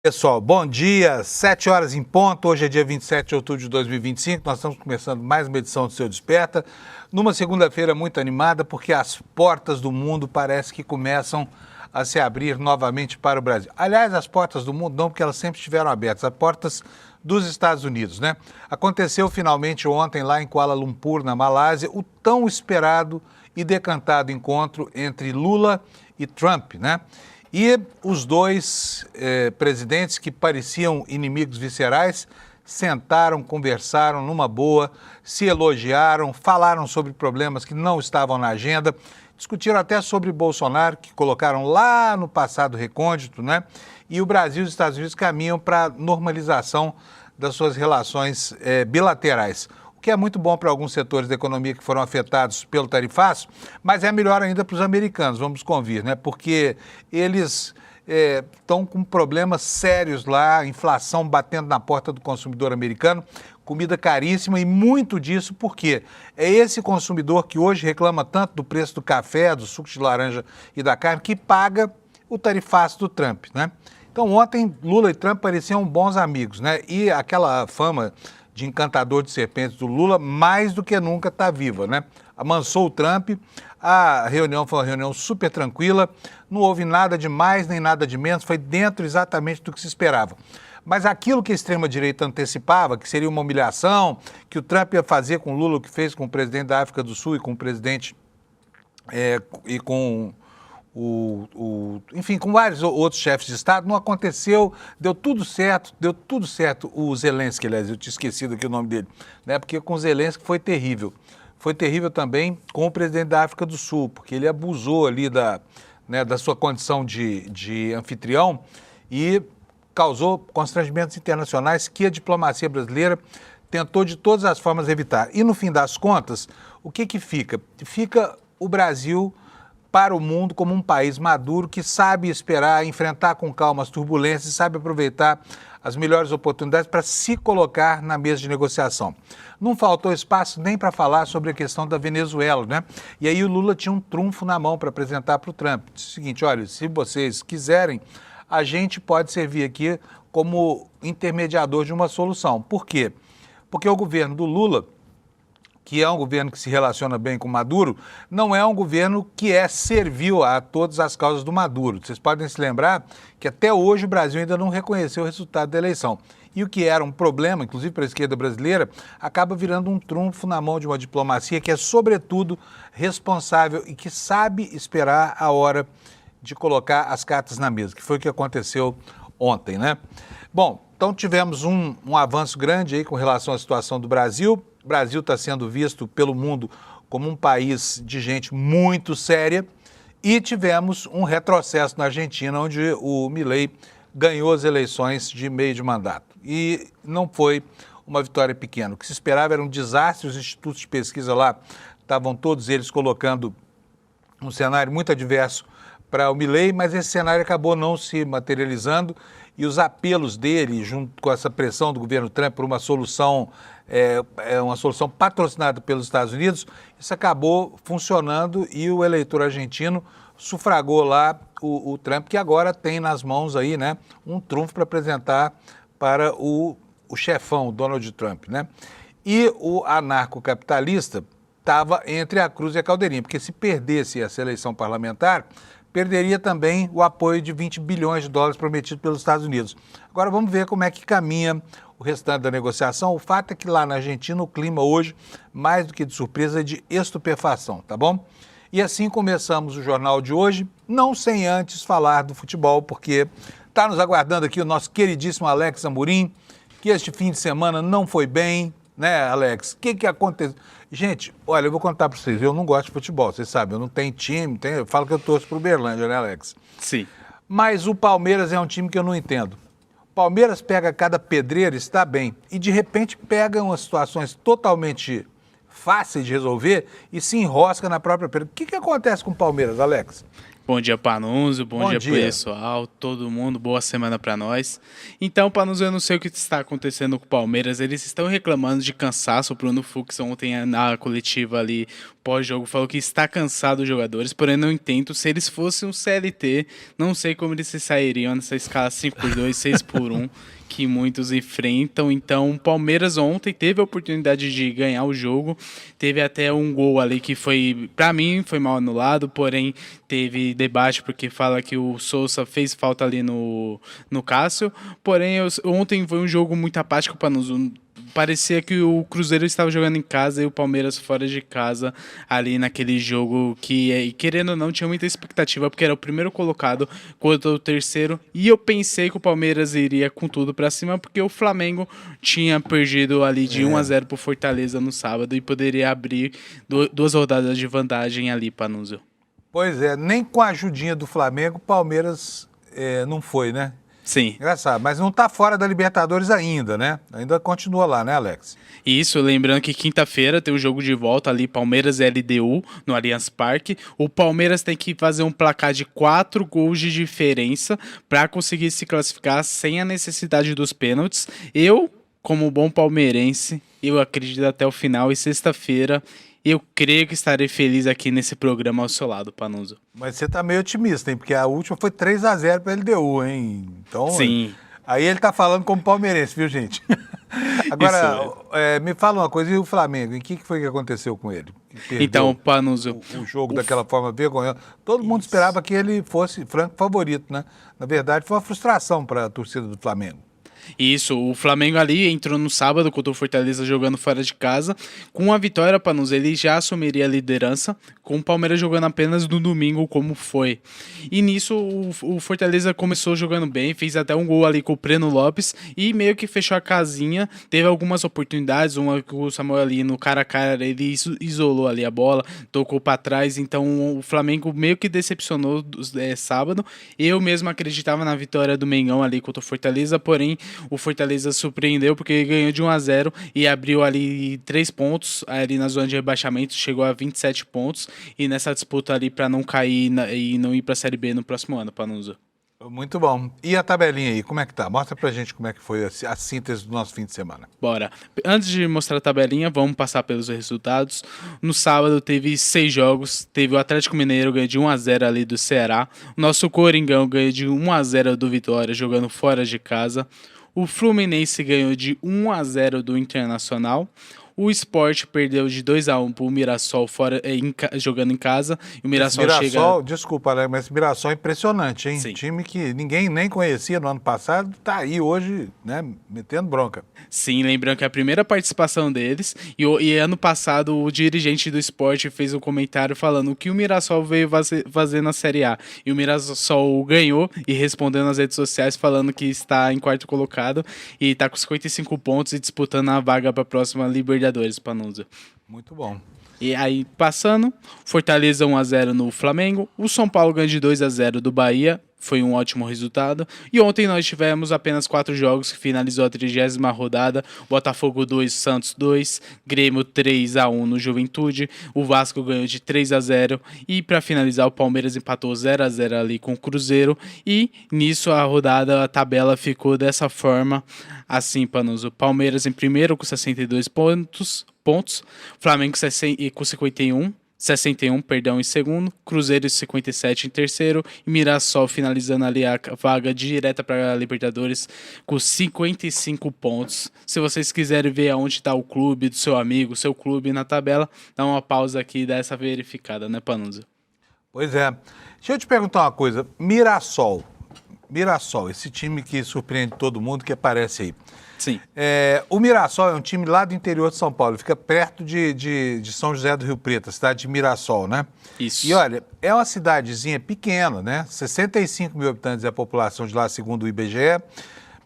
Pessoal, bom dia, 7 horas em ponto, hoje é dia 27 de outubro de 2025, nós estamos começando mais uma edição do Seu Desperta, numa segunda-feira muito animada, porque as portas do mundo parece que começam a se abrir novamente para o Brasil. Aliás, as portas do mundo não, porque elas sempre estiveram abertas, as portas dos Estados Unidos, né? Aconteceu finalmente ontem lá em Kuala Lumpur, na Malásia, o tão esperado e decantado encontro entre Lula e Trump, né? E os dois presidentes que pareciam inimigos viscerais sentaram, conversaram numa boa, se elogiaram, falaram sobre problemas que não estavam na agenda, discutiram até sobre Bolsonaro, que colocaram lá no passado recôndito, né? E o Brasil e os Estados Unidos caminham para a normalização das suas relações bilaterais. O que é muito bom para alguns setores da economia que foram afetados pelo tarifaço, mas é melhor ainda para os americanos, vamos convir, né? Porque eles estão com problemas sérios lá, inflação batendo na porta do consumidor americano, comida caríssima e muito disso porque é esse consumidor que hoje reclama tanto do preço do café, do suco de laranja e da carne, que paga o tarifaço do Trump, né? Então ontem Lula e Trump pareciam bons amigos, né? E aquela fama de encantador de serpentes do Lula, mais do que nunca está viva, né? Amansou o Trump, a reunião foi uma reunião super tranquila, não houve nada de mais nem nada de menos, foi dentro exatamente do que se esperava. Mas aquilo que a extrema-direita antecipava, que seria uma humilhação, que o Trump ia fazer com o Lula o que fez com o presidente da África do Sul e com o presidente e com enfim, com vários outros chefes de Estado, não aconteceu, deu tudo certo. O Zelensky, aliás, eu tinha esquecido aqui o nome dele, né? Porque com o Zelensky foi terrível. Foi terrível também com o presidente da África do Sul, porque ele abusou ali da sua condição de anfitrião e causou constrangimentos internacionais que a diplomacia brasileira tentou de todas as formas evitar. E no fim das contas, o que fica? Fica o Brasil para o mundo como um país maduro que sabe esperar, enfrentar com calma as turbulências e sabe aproveitar as melhores oportunidades para se colocar na mesa de negociação. Não faltou espaço nem para falar sobre a questão da Venezuela, né? E aí o Lula tinha um trunfo na mão para apresentar para o Trump. Disse o seguinte, olha, se vocês quiserem, a gente pode servir aqui como intermediador de uma solução. Por quê? Porque o governo do Lula, que é um governo que se relaciona bem com Maduro, não é um governo que é servil a todas as causas do Maduro. Vocês podem se lembrar que até hoje o Brasil ainda não reconheceu o resultado da eleição. E o que era um problema, inclusive para a esquerda brasileira, acaba virando um trunfo na mão de uma diplomacia que é, sobretudo, responsável e que sabe esperar a hora de colocar as cartas na mesa, que foi o que aconteceu ontem, né? Bom, então tivemos um avanço grande aí com relação à situação do Brasil. O Brasil está sendo visto pelo mundo como um país de gente muito séria e tivemos um retrocesso na Argentina, onde o Milei ganhou as eleições de meio de mandato. E não foi uma vitória pequena. O que se esperava era um desastre, os institutos de pesquisa lá estavam todos eles colocando um cenário muito adverso para o Milei, mas esse cenário acabou não se materializando e os apelos dele, junto com essa pressão do governo Trump por uma solução patrocinada pelos Estados Unidos, isso acabou funcionando e o eleitor argentino sufragou lá o Trump, que agora tem nas mãos aí, né, um trunfo para apresentar para o chefão, o Donald Trump, né? E o anarcocapitalista estava entre a cruz e a caldeirinha, porque se perdesse essa eleição parlamentar, perderia também o apoio de 20 bilhões de dólares prometido pelos Estados Unidos. Agora vamos ver como é que caminha o restante da negociação. O fato é que lá na Argentina o clima hoje, mais do que de surpresa, é de estupefação, tá bom? E assim começamos o jornal de hoje, não sem antes falar do futebol, porque está nos aguardando aqui o nosso queridíssimo Alex Amorim, que este fim de semana não foi bem, né, Alex? O que aconteceu? Gente, olha, eu vou contar para vocês, eu não gosto de futebol, vocês sabem, eu não tenho time, eu falo que eu torço para o Uberlândia, né, Alex? Sim. Mas o Palmeiras é um time que eu não entendo. O Palmeiras pega cada pedreira, está bem, e de repente pega umas situações totalmente fáceis de resolver e se enrosca na própria pedreira. O que acontece com o Palmeiras, Alex? Bom dia, Panunzio. Bom dia, dia, pessoal. Todo mundo. Boa semana para nós. Então, Panunzio, eu não sei o que está acontecendo com o Palmeiras. Eles estão reclamando de cansaço. O Bruno Fux ontem na coletiva ali, pós-jogo, falou que está cansado os jogadores. Porém, não entendo. Se eles fossem um CLT, não sei como eles se sairiam nessa escala 5x2, 6x1. Que muitos enfrentam. Então, o Palmeiras ontem teve a oportunidade de ganhar o jogo. Teve até um gol ali que foi, para mim, foi mal anulado, porém teve debate porque fala que o Sousa fez falta ali no Cássio. Porém, ontem foi um jogo muito apático para nós. Parecia que o Cruzeiro estava jogando em casa e o Palmeiras fora de casa ali naquele jogo que, querendo ou não, tinha muita expectativa porque era o primeiro colocado contra o terceiro e eu pensei que o Palmeiras iria com tudo para cima porque o Flamengo tinha perdido ali de 1-0 pro Fortaleza no sábado e poderia abrir duas rodadas de vantagem ali, Panunzio. Pois é, nem com a ajudinha do Flamengo o Palmeiras não foi, né? Sim. Engraçado, mas não está fora da Libertadores ainda, né? Ainda continua lá, né, Alex? Isso, lembrando que quinta-feira tem o jogo de volta ali, Palmeiras e LDU, no Allianz Parque. O Palmeiras tem que fazer um placar de 4 gols de diferença para conseguir se classificar sem a necessidade dos pênaltis. Eu, como bom palmeirense, eu acredito até o final e sexta-feira eu creio que estarei feliz aqui nesse programa ao seu lado, Panunzio. Mas você tá meio otimista, hein? Porque a última foi 3-0 para a LDU, hein? Então, sim. Aí ele tá falando como palmeirense, viu, gente? Agora, me fala uma coisa, e o Flamengo? Em que foi que aconteceu com ele? Então, Panunzio... O jogo daquela forma vergonhosa. Todo mundo esperava que ele fosse franco favorito, né? Na verdade, foi uma frustração para a torcida do Flamengo. Isso, o Flamengo ali entrou no sábado contra o Fortaleza jogando fora de casa. Com a vitória, Panus, ele já assumiria a liderança, com o Palmeiras jogando apenas no domingo, como foi. E nisso, o Fortaleza começou jogando bem, fez até um gol ali com o Breno Lopes e meio que fechou a casinha. Teve algumas oportunidades, uma com o Samuel ali no cara a cara, ele isolou ali a bola, tocou para trás. Então o Flamengo meio que decepcionou sábado. Eu mesmo acreditava na vitória do Mengão ali contra o Fortaleza, porém o Fortaleza surpreendeu porque ganhou de 1-0 e abriu ali 3 pontos ali na zona de rebaixamento, chegou a 27 pontos e nessa disputa ali para não cair e não ir para a Série B no próximo ano, Panunzio. Muito bom. E a tabelinha aí, como é que tá? Mostra pra gente como é que foi a síntese do nosso fim de semana. Bora. Antes de mostrar a tabelinha, vamos passar pelos resultados. No sábado teve 6 jogos. Teve o Atlético Mineiro ganhando de 1-0 ali do Ceará. O nosso Coringão ganhou de 1-0 do Vitória, jogando fora de casa. O Fluminense ganhou de 1-0 do Internacional. O Sport perdeu de 2-1 pro Mirassol jogando em casa. E o Mirassol chega... Desculpa, né, mas esse Mirassol é impressionante, hein? Sim. Time que ninguém nem conhecia no ano passado, tá aí hoje, né, metendo bronca. Sim, lembrando que é a primeira participação deles. E ano passado o dirigente do Sport fez um comentário falando o que o Mirassol veio fazer na Série A. E o Mirassol ganhou e respondeu nas redes sociais falando que está em quarto colocado e está com 55 pontos e disputando a vaga para a próxima Libertadores, Panunzio. Muito bom. E aí, passando, Fortaleza 1-0 no Flamengo, o São Paulo ganha de 2-0 do Bahia, foi um ótimo resultado. E ontem nós tivemos apenas 4 jogos, que finalizou a 30ª rodada, Botafogo 2, Santos 2, Grêmio 3-1 no Juventude, o Vasco ganhou de 3-0 e para finalizar o Palmeiras empatou 0-0 ali com o Cruzeiro e nisso a tabela ficou dessa forma, assim, Panos, o Palmeiras em primeiro com 62 pontos, Flamengo com 61 em segundo, Cruzeiro 57 em terceiro e Mirassol finalizando ali a vaga direta para a Libertadores com 55 pontos. Se vocês quiserem ver aonde está o clube do seu amigo, seu clube na tabela, dá uma pausa aqui e dá essa verificada, né, Panunzio? Pois é. Deixa eu te perguntar uma coisa. Mirassol, esse time que surpreende todo mundo, que aparece aí. Sim. O Mirassol é um time lá do interior de São Paulo, fica perto de São José do Rio Preto, a cidade de Mirassol, né? Isso. E olha, é uma cidadezinha pequena, né? 65 mil habitantes é a população de lá, segundo o IBGE.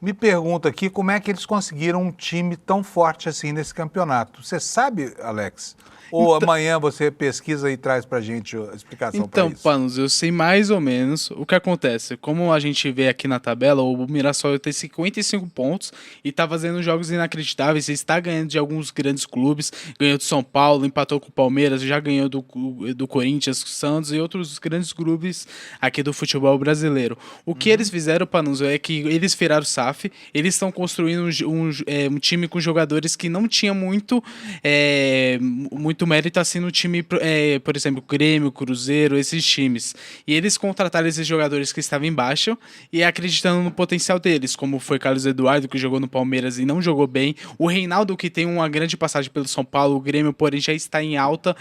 Me pergunto aqui como é que eles conseguiram um time tão forte assim nesse campeonato. Você sabe, Alex? Ou amanhã você pesquisa e traz pra gente a explicação para Então, isso? Panos, eu sei mais ou menos o que acontece. Como a gente vê aqui na tabela, o Mirassol tem 55 pontos e tá fazendo jogos inacreditáveis. Ele está ganhando de alguns grandes clubes. Ganhou do São Paulo, empatou com o Palmeiras, já ganhou do Corinthians, Santos e outros grandes clubes aqui do futebol brasileiro. O que eles fizeram, Panos, é que eles viraram SAF. Eles estão construindo um time com jogadores que não tinha muito mérito assim no time, por exemplo, Grêmio, Cruzeiro, esses times. E eles contrataram esses jogadores que estavam embaixo e acreditando no potencial deles, como foi Carlos Eduardo, que jogou no Palmeiras e não jogou bem. O Reinaldo, que tem uma grande passagem pelo São Paulo, o Grêmio, porém, já está em alta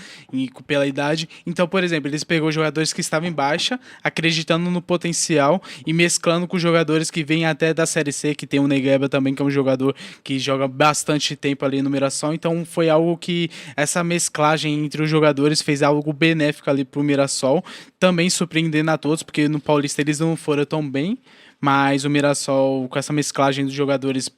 pela idade. Então, por exemplo, eles pegou jogadores que estavam em baixa, acreditando no potencial e mesclando com jogadores que vêm até da Série C, que tem o Negueba também, que é um jogador que joga bastante tempo ali no Mirassol. Então, foi algo que essa mesclagem entre os jogadores fez algo benéfico ali pro Mirassol, também surpreendendo a todos, porque no Paulista eles não foram tão bem, mas o Mirassol, com essa mesclagem dos jogadores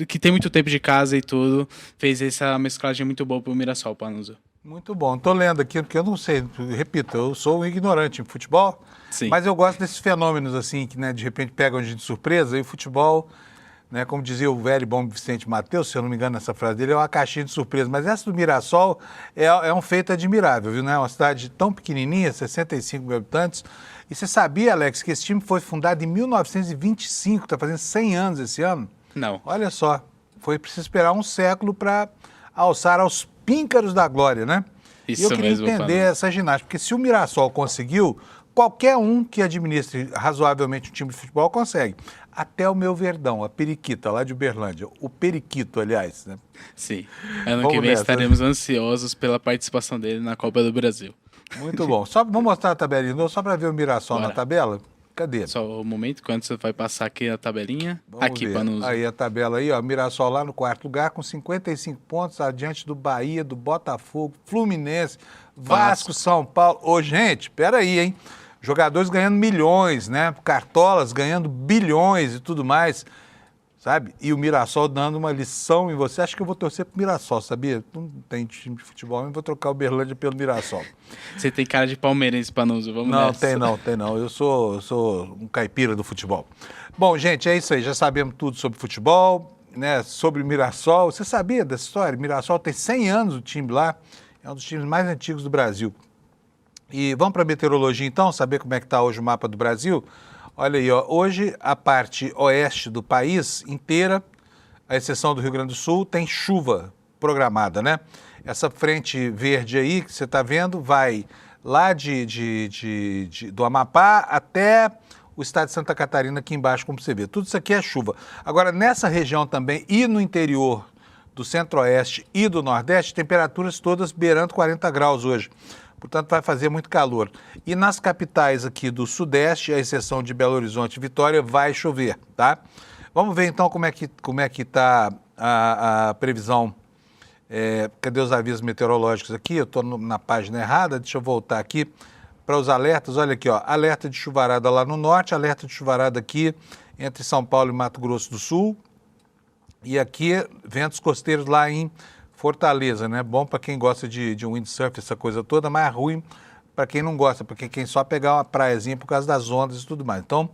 que tem muito tempo de casa e tudo, fez essa mesclagem muito boa pro Mirassol, Panuso. Muito bom. Estou lendo aqui, porque eu não sei, repito, eu sou um ignorante em futebol, Sim. mas eu gosto desses fenômenos assim, que de repente pegam a gente de surpresa, e o futebol, como dizia o velho e bom Vicente Mateus, se eu não me engano nessa frase dele, é uma caixinha de surpresa. Mas essa do Mirassol é um feito admirável, viu? É uma cidade tão pequenininha, 65 mil habitantes. E você sabia, Alex, que esse time foi fundado em 1925, está fazendo 100 anos esse ano? Não. Olha só, foi preciso esperar um século para alçar aos píncaros da glória, né? Isso e eu queria mesmo, entender essa ginástica, porque se o Mirassol conseguiu, qualquer um que administre razoavelmente um time de futebol consegue. Até o meu Verdão, a Periquita, lá de Uberlândia. O Periquito, aliás, né? Sim. Ano Vamos que vem nessa. estaremos ansiosos pela participação dele na Copa do Brasil. Muito bom. Vou mostrar a tabelinha, só para ver o Mirassol Bora. na tabela. Cadê? Só um momento, quando você vai passar aqui a tabelinha. Vamos aqui, ver. Panuso. Aí a tabela aí, ó, Mirassol lá no quarto lugar com 55 pontos, adiante do Bahia, do Botafogo, Fluminense, Vasco, São Paulo. Ô, gente, peraí, hein? Jogadores ganhando milhões, né? Cartolas ganhando bilhões e tudo mais, sabe? E o Mirassol dando uma lição em você. Acho que eu vou torcer pro Mirassol, sabia? Não tem time de futebol, eu vou trocar o Uberlândia pelo Mirassol. Você tem cara de palmeirense, Panuso. Vamos Não, nessa. tem não. Eu sou um caipira do futebol. Bom, gente, é isso aí. Já sabemos tudo sobre futebol, né? Sobre o Mirassol. Você sabia dessa história? Mirassol tem 100 anos o time lá. É um dos times mais antigos do Brasil. E vamos para a meteorologia então, saber como é que está hoje o mapa do Brasil? Olha aí, ó, hoje a parte oeste do país inteira, à exceção do Rio Grande do Sul, tem chuva programada, né? Essa frente verde aí que você está vendo vai lá do Amapá até o estado de Santa Catarina aqui embaixo, como você vê. Tudo isso aqui é chuva. Agora, nessa região também e no interior do centro-oeste e do nordeste, temperaturas todas beirando 40 graus hoje. Portanto, vai fazer muito calor. E nas capitais aqui do sudeste, à exceção de Belo Horizonte e Vitória, vai chover, tá? Vamos ver então como é que está a previsão. Cadê os avisos meteorológicos aqui? Eu estou na página errada, deixa eu voltar aqui para os alertas. Olha aqui, ó, alerta de chuvarada lá no norte, alerta de chuvarada aqui entre São Paulo e Mato Grosso do Sul. E aqui, ventos costeiros lá em Fortaleza, né? Bom para quem gosta de windsurf, essa coisa toda, mas ruim para quem não gosta, porque quem só pegar uma praiazinha por causa das ondas e tudo mais. Então,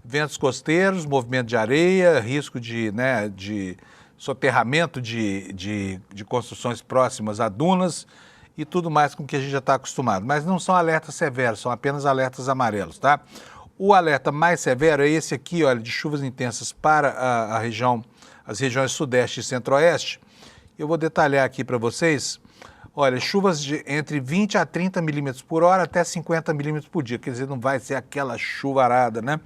ventos costeiros, movimento de areia, risco de soterramento de construções próximas a dunas e tudo mais com que a gente já está acostumado. Mas não são alertas severos, são apenas alertas amarelos, tá? O alerta mais severo é esse aqui, olha, de chuvas intensas para as regiões sudeste e centro-oeste. Eu vou detalhar aqui para vocês. Olha, chuvas de entre 20 a 30 milímetros por hora até 50 milímetros por dia. Quer dizer, não vai ser aquela chuvarada, né?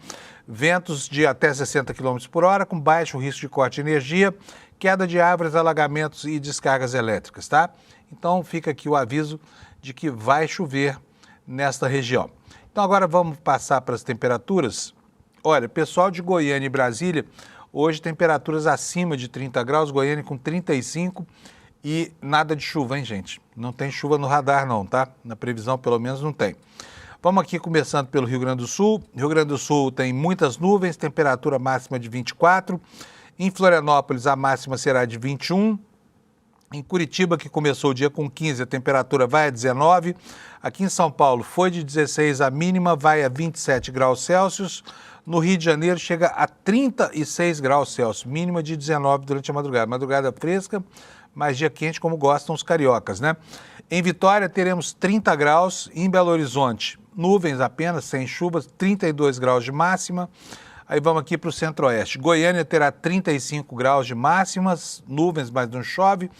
Ventos de até 60 quilômetros por hora, com baixo risco de corte de energia, queda de árvores, alagamentos e descargas elétricas, tá? Então, fica aqui o aviso de que vai chover nesta região. Então, agora vamos passar para as temperaturas. Olha, pessoal de Goiânia e Brasília, hoje temperaturas acima de 30 graus, Goiânia com 35 e nada de chuva, hein, gente? Não tem chuva no radar não, tá? Na previsão, pelo menos, não tem. Vamos aqui começando pelo Rio Grande do Sul. Rio Grande do Sul tem muitas nuvens, temperatura máxima de 24. Em Florianópolis, a máxima será de 21. Em Curitiba, que começou o dia com 15, a temperatura vai a 19. Aqui em São Paulo foi de 16 a mínima, vai a 27 graus Celsius. No Rio de Janeiro chega a 36 graus Celsius, mínima de 19 durante a madrugada. Madrugada fresca, mas dia quente como gostam os cariocas, né? Em Vitória teremos 30 graus, em Belo Horizonte nuvens apenas, sem chuvas, 32 graus de máxima. Aí vamos aqui para o centro-oeste. Goiânia terá 35 graus de máximas, nuvens, mas não chove.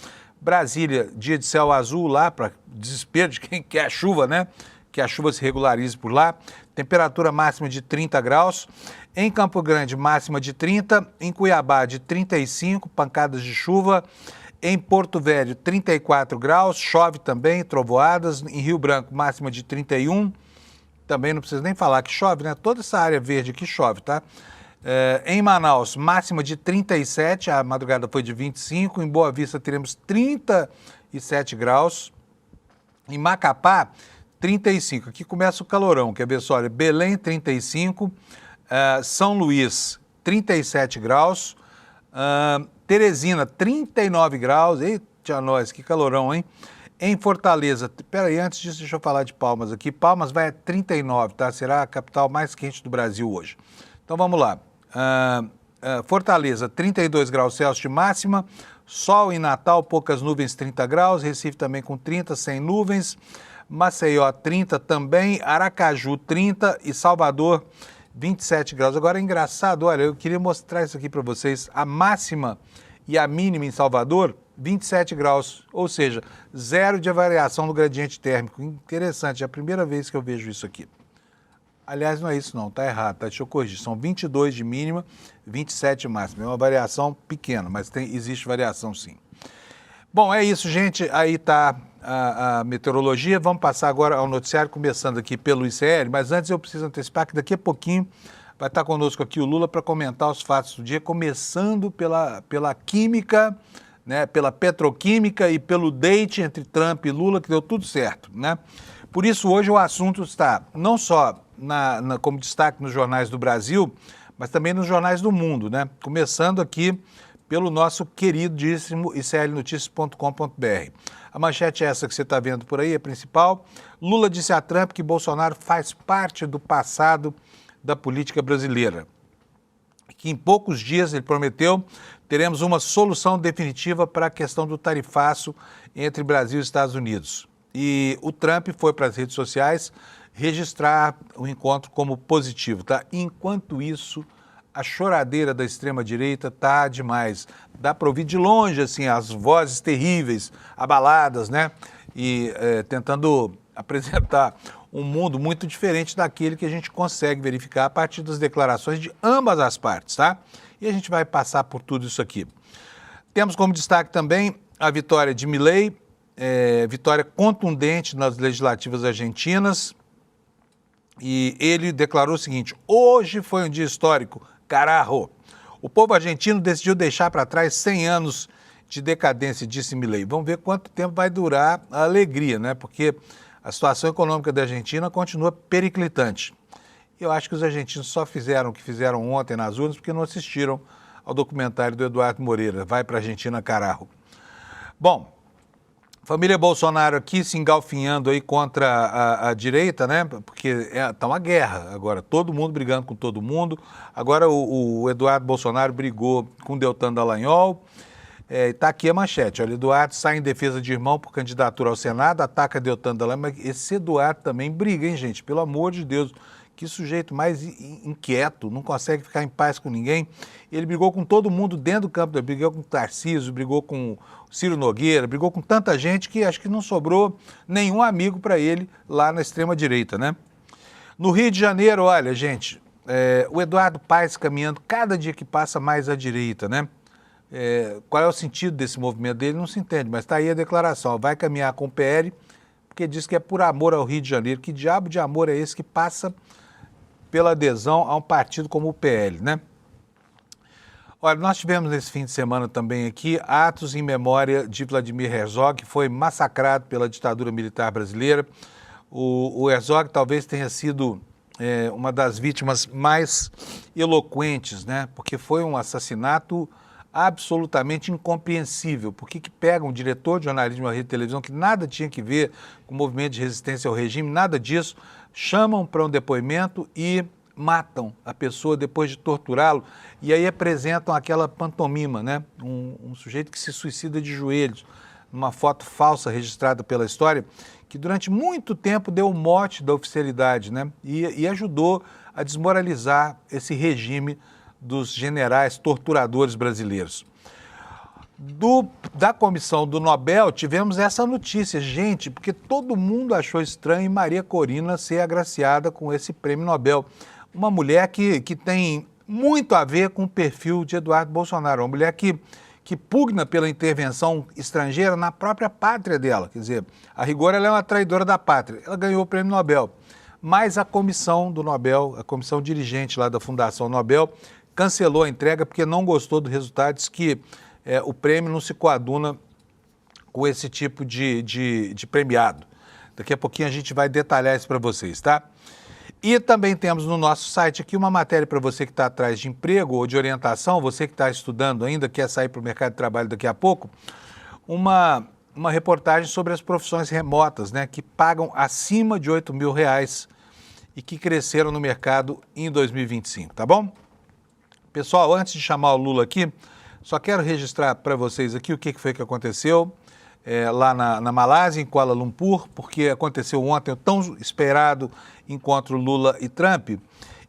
Brasília, dia de céu azul lá, para desespero de quem quer a chuva, né? Que a chuva se regularize por lá. Temperatura máxima de 30 graus. Em Campo Grande, máxima de 30. Em Cuiabá, de 35, pancadas de chuva. Em Porto Velho, 34 graus, chove também, trovoadas. Em Rio Branco, máxima de 31. Também não precisa nem falar que chove, né? Toda essa área verde aqui chove, tá? Em Manaus, máxima de 37, a madrugada foi de 25. Em Boa Vista teremos 37 graus. Em Macapá, 35. Aqui começa o calorão, quer ver só? Olha, Belém, 35. São Luís, 37 graus. Teresina, 39 graus. Eita, nós, que calorão, hein? Em Fortaleza, peraí, antes disso, deixa eu falar de Palmas aqui. Palmas vai a 39, tá? Será a capital mais quente do Brasil hoje. Então vamos lá. Fortaleza, 32 graus Celsius de máxima. Sol em Natal, poucas nuvens, 30 graus. Recife também com 30, sem nuvens. Maceió, 30 também. Aracaju, 30 e Salvador, 27 graus. Agora é engraçado, olha, eu queria mostrar isso aqui para vocês. A máxima e a mínima em Salvador, 27 graus, ou seja, zero de variação no gradiente térmico. Interessante, é a primeira vez que eu vejo isso aqui. Aliás, não é isso não, tá errado, tá? Deixa eu corrigir, são 22 de mínima, 27 de máxima. É uma variação pequena, mas existe variação sim. Bom, é isso, gente, aí tá a meteorologia. Vamos passar agora ao noticiário, começando aqui pelo ICL, mas antes eu preciso antecipar que daqui a pouquinho vai estar conosco aqui o Lula para comentar os fatos do dia, começando pela química, né, pela petroquímica e pelo date entre Trump e Lula, que deu tudo certo, né? Por isso, hoje o assunto está não só como destaque nos jornais do Brasil, mas também nos jornais do mundo, né? Começando aqui pelo nosso queridíssimo iclnoticias.com.br. A manchete é essa que você está vendo por aí, a principal. Lula disse a Trump que Bolsonaro faz parte do passado da política brasileira. Que em poucos dias, ele prometeu, teremos uma solução definitiva para a questão do tarifaço entre Brasil e Estados Unidos. E o Trump foi para as redes sociais registrar o encontro como positivo, tá? Enquanto isso, a choradeira da extrema-direita tá demais. Dá para ouvir de longe, assim, as vozes terríveis, abaladas, né? E tentando apresentar um mundo muito diferente daquele que a gente consegue verificar a partir das declarações de ambas as partes, tá? E a gente vai passar por tudo isso aqui. Temos como destaque também a vitória de Milei, vitória contundente nas legislativas argentinas, e ele declarou o seguinte: hoje foi um dia histórico, carajo. O povo argentino decidiu deixar para trás 100 anos de decadência, disse Milei. Vamos ver quanto tempo vai durar a alegria, né? Porque a situação econômica da Argentina continua periclitante. Eu acho que os argentinos só fizeram o que fizeram ontem nas urnas porque não assistiram ao documentário do Eduardo Moreira, Vai para a Argentina, carajo. Bom, família Bolsonaro aqui se engalfinhando aí contra a direita, né? Porque tá uma guerra agora, todo mundo brigando com todo mundo. Agora o Eduardo Bolsonaro brigou com o Deltan Dallagnol. Está aqui a manchete, olha, Eduardo sai em defesa de irmão por candidatura ao Senado, ataca Deltan Dallagnol, mas esse Eduardo também briga, hein, gente? Pelo amor de Deus, que sujeito mais inquieto, não consegue ficar em paz com ninguém. Ele brigou com todo mundo dentro do campo, brigou com o Tarcísio, brigou com o Ciro Nogueira, brigou com tanta gente que acho que não sobrou nenhum amigo para ele lá na extrema-direita, né? No Rio de Janeiro, olha, gente, o Eduardo Paes caminhando cada dia que passa mais à direita, né? Qual é o sentido desse movimento dele? Não se entende, mas está aí a declaração. Vai caminhar com o PL, porque diz que é por amor ao Rio de Janeiro. Que diabo de amor é esse que passa pela adesão a um partido como o PL, né? Olha, nós tivemos nesse fim de semana também aqui atos em memória de Vladimir Herzog, que foi massacrado pela ditadura militar brasileira. O Herzog talvez tenha sido uma das vítimas mais eloquentes, né? Porque foi um assassinato absolutamente incompreensível. Por que pegam um diretor de jornalismo de uma rede de televisão que nada tinha que ver com o movimento de resistência ao regime, nada disso, chamam para um depoimento e matam a pessoa depois de torturá-lo e aí apresentam aquela pantomima, né? Um sujeito que se suicida de joelhos, numa foto falsa registrada pela história, que durante muito tempo deu o mote da oficialidade, né? E ajudou a desmoralizar esse regime dos generais torturadores brasileiros. Da comissão do Nobel, tivemos essa notícia, gente, porque todo mundo achou estranho Maria Corina ser agraciada com esse prêmio Nobel. Uma mulher que tem muito a ver com o perfil de Eduardo Bolsonaro, uma mulher que pugna pela intervenção estrangeira na própria pátria dela. Quer dizer, a rigor ela é uma traidora da pátria. Ela ganhou o prêmio Nobel. Mas a comissão do Nobel, a comissão dirigente lá da Fundação Nobel, cancelou a entrega porque não gostou do resultado, diz que o prêmio não se coaduna com esse tipo de premiado. Daqui a pouquinho a gente vai detalhar isso para vocês, tá? E também temos no nosso site aqui uma matéria para você que está atrás de emprego ou de orientação, você que está estudando ainda, quer sair para o mercado de trabalho daqui a pouco, uma reportagem sobre as profissões remotas, né, que pagam acima de R$8.000 e que cresceram no mercado em 2025, tá bom? Pessoal, antes de chamar o Lula aqui, só quero registrar para vocês aqui o que foi que aconteceu lá na Malásia, em Kuala Lumpur, porque aconteceu ontem o tão esperado encontro Lula e Trump.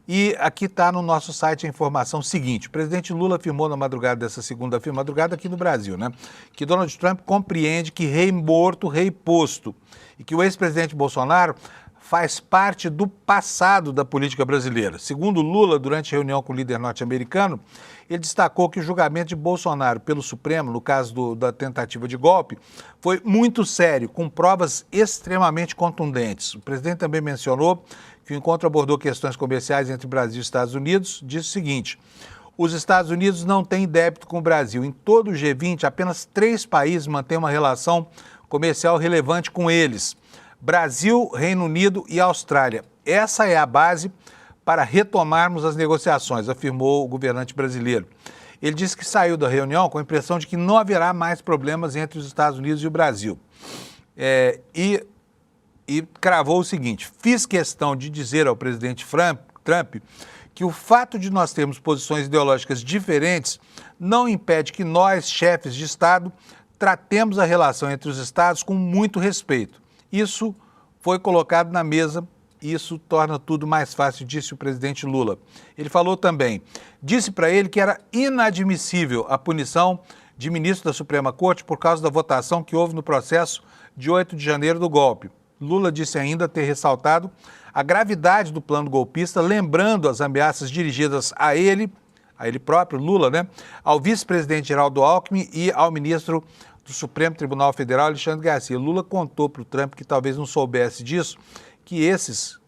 E aqui está no nosso site a informação seguinte: o presidente Lula afirmou na madrugada dessa segunda-feira, madrugada aqui no Brasil, né, que Donald Trump compreende que rei morto, rei posto, e que o ex-presidente Bolsonaro faz parte do passado da política brasileira. Segundo Lula, durante reunião com o líder norte-americano, ele destacou que o julgamento de Bolsonaro pelo Supremo, no caso da tentativa de golpe, foi muito sério, com provas extremamente contundentes. O presidente também mencionou que o encontro abordou questões comerciais entre Brasil e Estados Unidos. Disse o seguinte: os Estados Unidos não têm débito com o Brasil. Em todo o G20, apenas 3 países mantêm uma relação comercial relevante com eles: Brasil, Reino Unido e Austrália. Essa é a base para retomarmos as negociações, afirmou o governante brasileiro. Ele disse que saiu da reunião com a impressão de que não haverá mais problemas entre os Estados Unidos e o Brasil. E cravou o seguinte: fiz questão de dizer ao presidente Trump que o fato de nós termos posições ideológicas diferentes não impede que nós, chefes de Estado, tratemos a relação entre os Estados com muito respeito. Isso foi colocado na mesa e isso torna tudo mais fácil, disse o presidente Lula. Ele falou também, disse para ele que era inadmissível a punição de ministro da Suprema Corte por causa da votação que houve no processo de 8 de janeiro do golpe. Lula disse ainda ter ressaltado a gravidade do plano golpista, lembrando as ameaças dirigidas a ele próprio, Lula, né, ao vice-presidente Geraldo Alckmin e ao ministro do Supremo Tribunal Federal, Alexandre Garcia. Lula contou para o Trump, que talvez não soubesse disso, que esses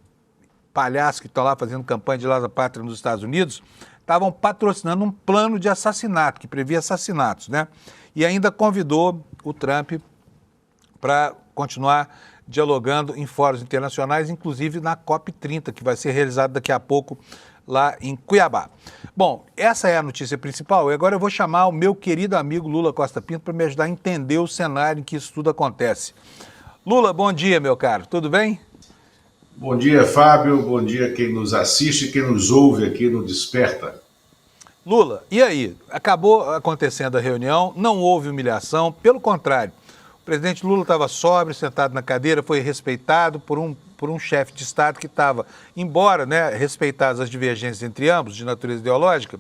palhaços que estão lá fazendo campanha de Lesa Pátria nos Estados Unidos estavam patrocinando um plano de assassinato, que previa assassinatos, né? E ainda convidou o Trump para continuar dialogando em fóruns internacionais, inclusive na COP30, que vai ser realizada daqui a pouco lá em Cuiabá. Bom, essa é a notícia principal e agora eu vou chamar o meu querido amigo Lula Costa Pinto para me ajudar a entender o cenário em que isso tudo acontece. Lula, bom dia, meu caro, tudo bem? Bom dia, Fábio, bom dia quem nos assiste, quem nos ouve aqui no Desperta. Lula, e aí? Acabou acontecendo a reunião, não houve humilhação, pelo contrário, o presidente Lula estava sóbrio, sentado na cadeira, foi respeitado por um chefe de Estado que estava, embora, né, respeitadas as divergências entre ambos, de natureza ideológica,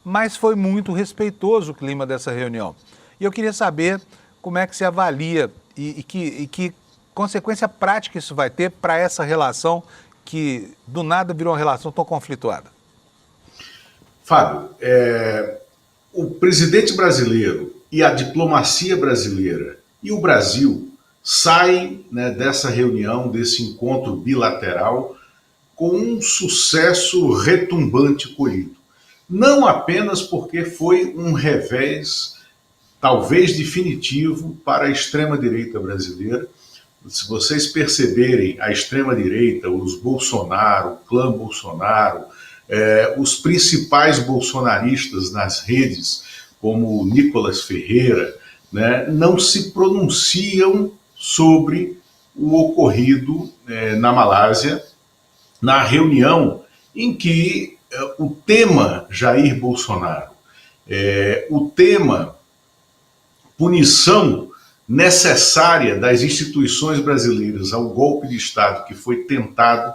mas foi muito respeitoso o clima dessa reunião. E eu queria saber como é que se avalia e que consequência prática isso vai ter para essa relação que do nada virou uma relação tão conflituada. Fábio, o presidente brasileiro e a diplomacia brasileira e o Brasil saem, né, dessa reunião, desse encontro bilateral, com um sucesso retumbante colhido. Não apenas porque foi um revés, talvez definitivo, para a extrema-direita brasileira. Se vocês perceberem, a extrema-direita, os Bolsonaro, o clã Bolsonaro, os principais bolsonaristas nas redes, como Nicolas Ferreira, né, não se pronunciam sobre o ocorrido na Malásia, na reunião em que o tema Jair Bolsonaro, o tema punição necessária das instituições brasileiras ao golpe de Estado que foi tentado,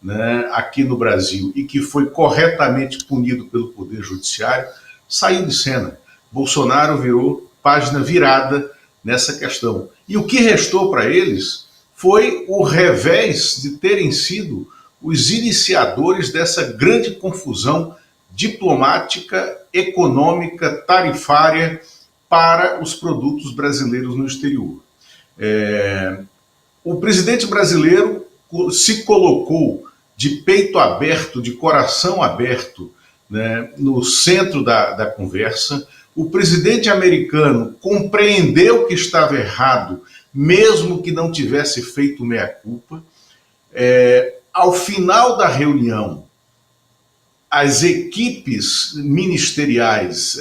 né, aqui no Brasil e que foi corretamente punido pelo Poder Judiciário, saiu de cena. Bolsonaro virou página virada nessa questão. E o que restou para eles foi o revés de terem sido os iniciadores dessa grande confusão diplomática, econômica, tarifária para os produtos brasileiros no exterior. O presidente brasileiro se colocou de peito aberto, de coração aberto, né, no centro da conversa. O presidente americano compreendeu que estava errado, mesmo que não tivesse feito meia-culpa. Ao final da reunião, as equipes ministeriais,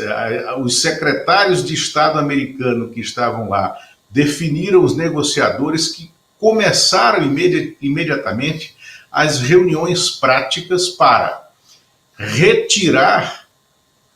os secretários de Estado americano que estavam lá, definiram os negociadores que começaram imediatamente as reuniões práticas para retirar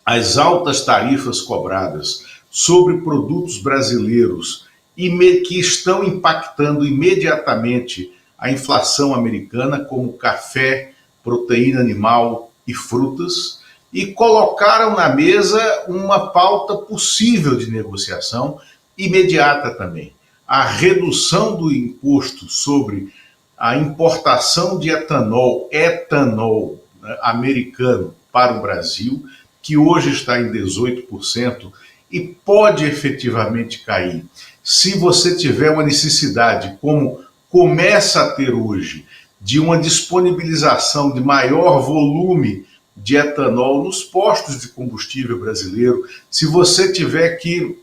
as altas tarifas cobradas sobre produtos brasileiros que estão impactando imediatamente a inflação americana, como café, proteína animal e frutas, e colocaram na mesa uma pauta possível de negociação imediata também. A redução do imposto sobre a importação de etanol, né, americano para o Brasil, que hoje está em 18% e pode efetivamente cair. Se você tiver uma necessidade, como começa a ter hoje, de uma disponibilização de maior volume de etanol nos postos de combustível brasileiro, se você tiver que,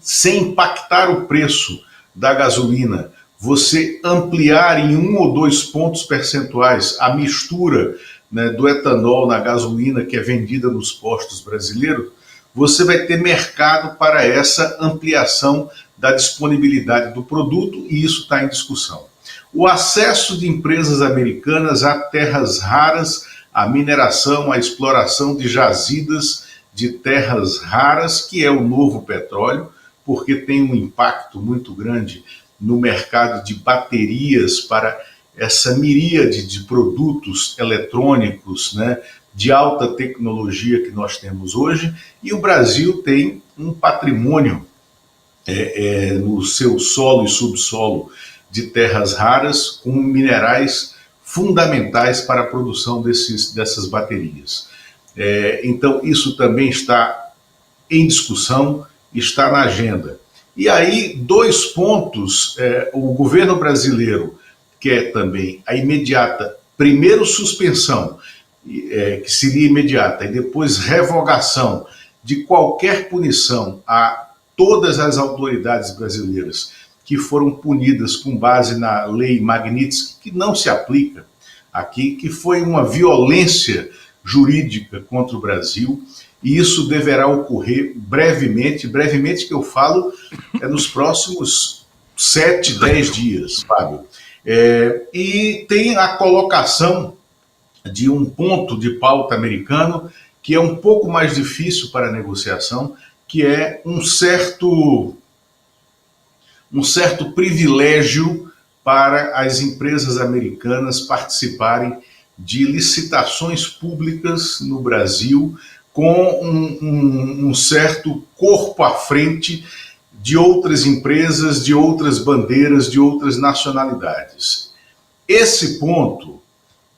sem impactar o preço da gasolina, você ampliar em 1 ou 2 pontos percentuais a mistura, né, do etanol na gasolina que é vendida nos postos brasileiros, você vai ter mercado para essa ampliação da disponibilidade do produto, e isso está em discussão. O acesso de empresas americanas a terras raras, a mineração, a exploração de jazidas de terras raras, que é o novo petróleo, porque tem um impacto muito grande no mercado de baterias para essa miríade de produtos eletrônicos, né, de alta tecnologia que nós temos hoje, e o Brasil tem um patrimônio no seu solo e subsolo de terras raras com minerais fundamentais para a produção dessas baterias. Então, isso também está em discussão, está na agenda. E aí, 2 pontos, o governo brasileiro quer também a imediata, primeiro suspensão, que seria imediata, e depois revogação de qualquer punição a todas as autoridades brasileiras que foram punidas com base na lei Magnitsky, que não se aplica aqui, que foi uma violência jurídica contra o Brasil, e isso deverá ocorrer brevemente que eu falo nos próximos 7, 10 dias, Fábio. E tem a colocação de um ponto de pauta americano que é um pouco mais difícil para a negociação, que é um certo privilégio para as empresas americanas participarem de licitações públicas no Brasil com um certo corpo à frente de outras empresas, de outras bandeiras, de outras nacionalidades. Esse ponto,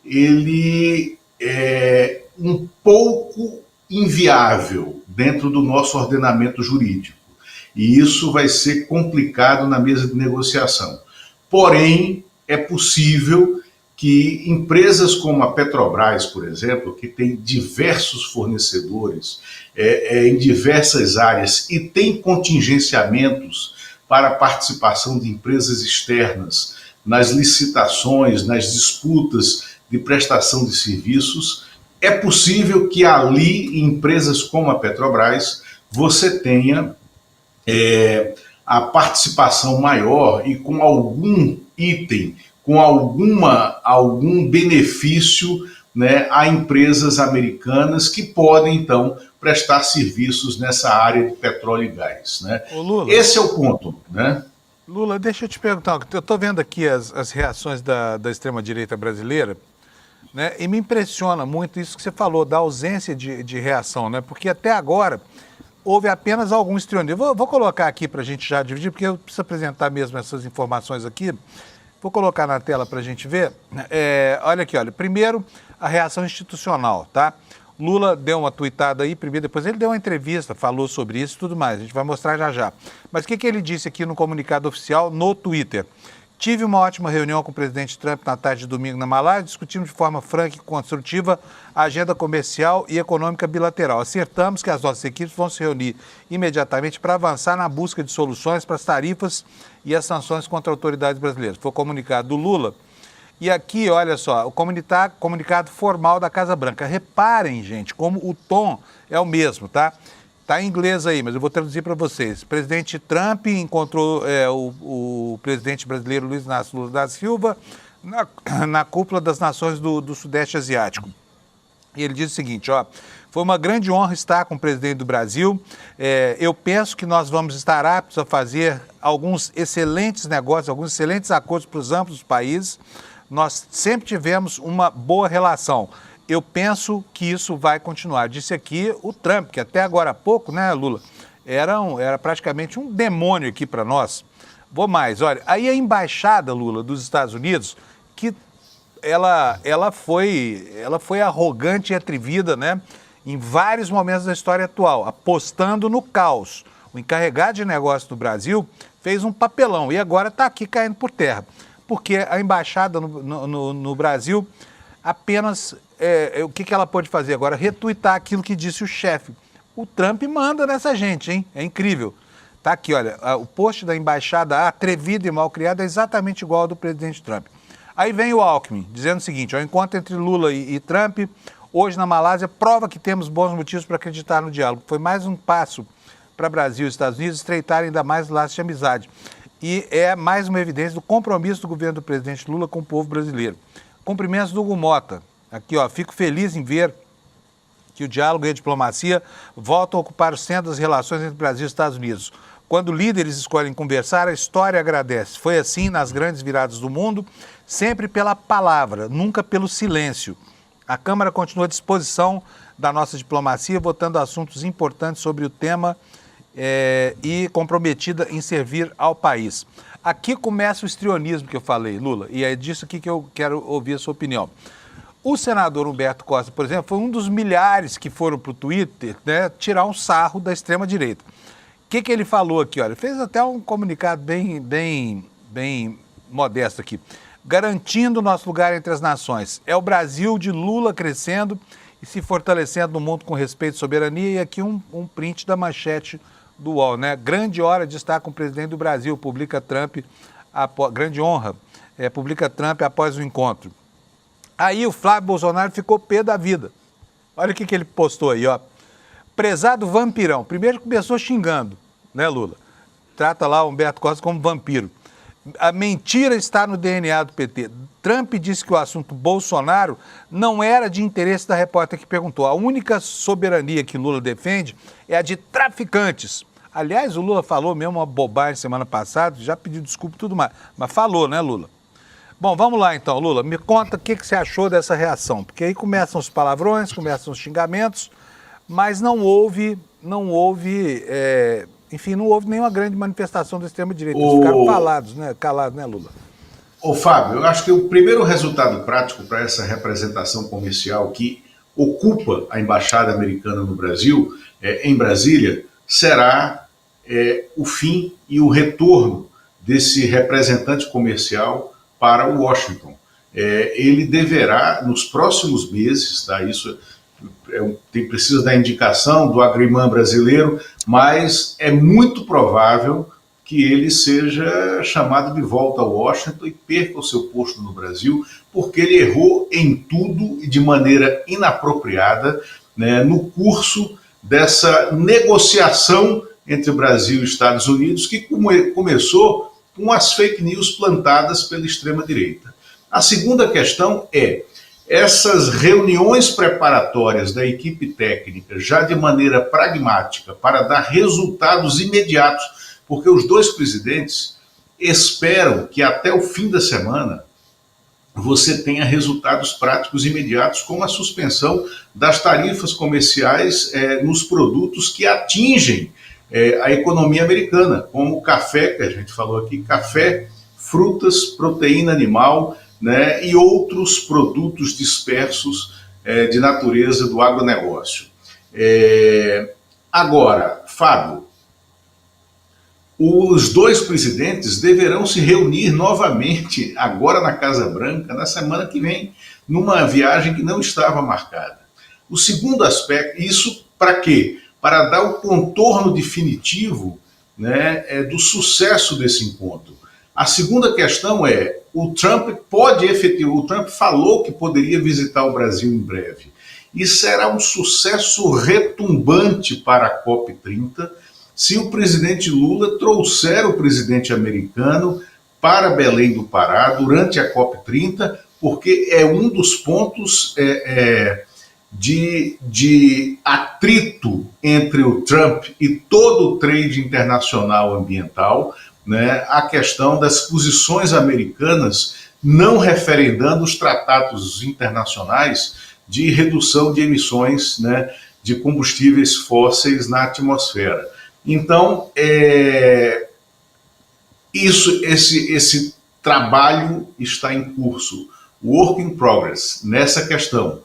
ele é um pouco inviável dentro do nosso ordenamento jurídico. E isso vai ser complicado na mesa de negociação. Porém, é possível que empresas como a Petrobras, por exemplo, que tem diversos fornecedores em diversas áreas e tem contingenciamentos para a participação de empresas externas nas licitações, nas disputas de prestação de serviços, é possível que ali, em empresas como a Petrobras, você tenha a participação maior e com algum item, com algum benefício, né, a empresas americanas que podem, então, prestar serviços nessa área de petróleo e gás. Né? Ô, Lula, esse é o ponto. Né? Lula, deixa eu te perguntar, eu estou vendo aqui as reações da extrema-direita brasileira, né, e me impressiona muito isso que você falou, da ausência de reação, né, porque até agora houve apenas algum estrionismo. Vou colocar aqui para a gente já dividir, porque eu preciso apresentar mesmo essas informações aqui. Vou colocar na tela para a gente ver. Olha aqui, olha. Primeiro, a reação institucional, tá? Lula deu uma tuitada aí, primeiro, depois ele deu uma entrevista, falou sobre isso e tudo mais. A gente vai mostrar já já. Mas o que ele disse aqui no comunicado oficial no Twitter? Tive uma ótima reunião com o presidente Trump na tarde de domingo na Malásia, discutimos de forma franca e construtiva a agenda comercial e econômica bilateral. Acertamos que as nossas equipes vão se reunir imediatamente para avançar na busca de soluções para as tarifas e as sanções contra autoridades brasileiras. Foi o comunicado do Lula. E aqui, olha só, o comunicado formal da Casa Branca. Reparem, gente, como o tom é o mesmo, tá? Está em inglês aí, mas eu vou traduzir para vocês. O presidente Trump encontrou o presidente brasileiro Luiz Inácio Lula da Silva na cúpula das nações do Sudeste Asiático. E ele diz o seguinte, ó, foi uma grande honra estar com o presidente do Brasil. Eu penso que nós vamos estar aptos a fazer alguns excelentes negócios, alguns excelentes acordos para os amplos países. Nós sempre tivemos uma boa relação. Eu penso que isso vai continuar. Disse aqui o Trump, que até agora há pouco, né, Lula, era praticamente um demônio aqui para nós. Vou mais, olha, aí a embaixada, Lula, dos Estados Unidos, que ela foi arrogante e atrevida, né, em vários momentos da história atual, apostando no caos. O encarregado de negócios do Brasil fez um papelão e agora está aqui caindo por terra, porque a embaixada no Brasil apenas... o que ela pode fazer agora? Retuitar aquilo que disse o chefe. O Trump manda nessa gente, hein? É incrível. Tá aqui, olha, o post da embaixada atrevida e mal criada é exatamente igual ao do presidente Trump. Aí vem o Alckmin, dizendo o seguinte, o encontro entre Lula e Trump, hoje na Malásia, prova que temos bons motivos para acreditar no diálogo. Foi mais um passo para Brasil e Estados Unidos estreitarem ainda mais laços de amizade. E é mais uma evidência do compromisso do governo do presidente Lula com o povo brasileiro. Cumprimentos do Hugo Mota. Aqui, ó, fico feliz em ver que o diálogo e a diplomacia voltam a ocupar o centro das relações entre Brasil e Estados Unidos. Quando líderes escolhem conversar, a história agradece. Foi assim nas grandes viradas do mundo, sempre pela palavra, nunca pelo silêncio. A Câmara continua à disposição da nossa diplomacia, votando assuntos importantes sobre o tema e comprometida em servir ao país. Aqui começa o histrionismo que eu falei, Lula, e é disso aqui que eu quero ouvir a sua opinião. O senador Humberto Costa, por exemplo, foi um dos milhares que foram para o Twitter, né, tirar um sarro da extrema-direita. O que ele falou aqui? Olha, fez até um comunicado bem modesto aqui. Garantindo nosso lugar entre as nações. É o Brasil de Lula crescendo e se fortalecendo no mundo com respeito e soberania. E aqui um print da manchete do UOL, né? Grande hora de estar com o presidente do Brasil, publica Trump, grande honra, publica Trump após o encontro. Aí o Flávio Bolsonaro ficou pé da vida. Olha o que ele postou aí, ó. Prezado vampirão. Primeiro começou xingando, né, Lula? Trata lá o Humberto Costa como vampiro. A mentira está no DNA do PT. Trump disse que o assunto Bolsonaro não era de interesse da repórter que perguntou. A única soberania que Lula defende é a de traficantes. Aliás, o Lula falou mesmo uma bobagem semana passada, já pediu desculpa e tudo mais. Mas falou, né, Lula? Bom, vamos lá então, Lula. Me conta o que você achou dessa reação. Porque aí começam os palavrões, começam os xingamentos, mas não houve nenhuma grande manifestação da extrema-direita. Eles ficaram calados, né, Lula? Ô, Fábio, eu acho que o primeiro resultado prático para essa representação comercial que ocupa a Embaixada Americana no Brasil, em Brasília, será o fim e o retorno desse representante comercial para Washington. Ele deverá, nos próximos meses, tá, isso precisa da indicação do agrimã brasileiro, mas é muito provável que ele seja chamado de volta a Washington e perca o seu posto no Brasil, porque ele errou em tudo e de maneira inapropriada, né, no curso dessa negociação entre Brasil e Estados Unidos, que começou com as fake news plantadas pela extrema-direita. A segunda questão é essas reuniões preparatórias da equipe técnica, já de maneira pragmática, para dar resultados imediatos, porque os dois presidentes esperam que até o fim da semana você tenha resultados práticos imediatos, como a suspensão das tarifas comerciais nos produtos que atingem a economia americana, como o café, que a gente falou aqui, café, frutas, proteína animal, né, e outros produtos dispersos de natureza do agronegócio. Agora, Fábio, os dois presidentes deverão se reunir novamente agora na Casa Branca, na semana que vem, numa viagem que não estava marcada. O segundo aspecto, isso para quê? Para dar o contorno definitivo, né, do sucesso desse encontro. A segunda questão é, o Trump falou que poderia visitar o Brasil em breve. E será um sucesso retumbante para a COP30 se o presidente Lula trouxer o presidente americano para Belém do Pará durante a COP30, porque é um dos pontos de atrito entre o Trump e todo o trade internacional ambiental, né, a questão das posições americanas não referendando os tratados internacionais de redução de emissões, né, de combustíveis fósseis na atmosfera. Então, esse trabalho está em curso, work in progress, nessa questão.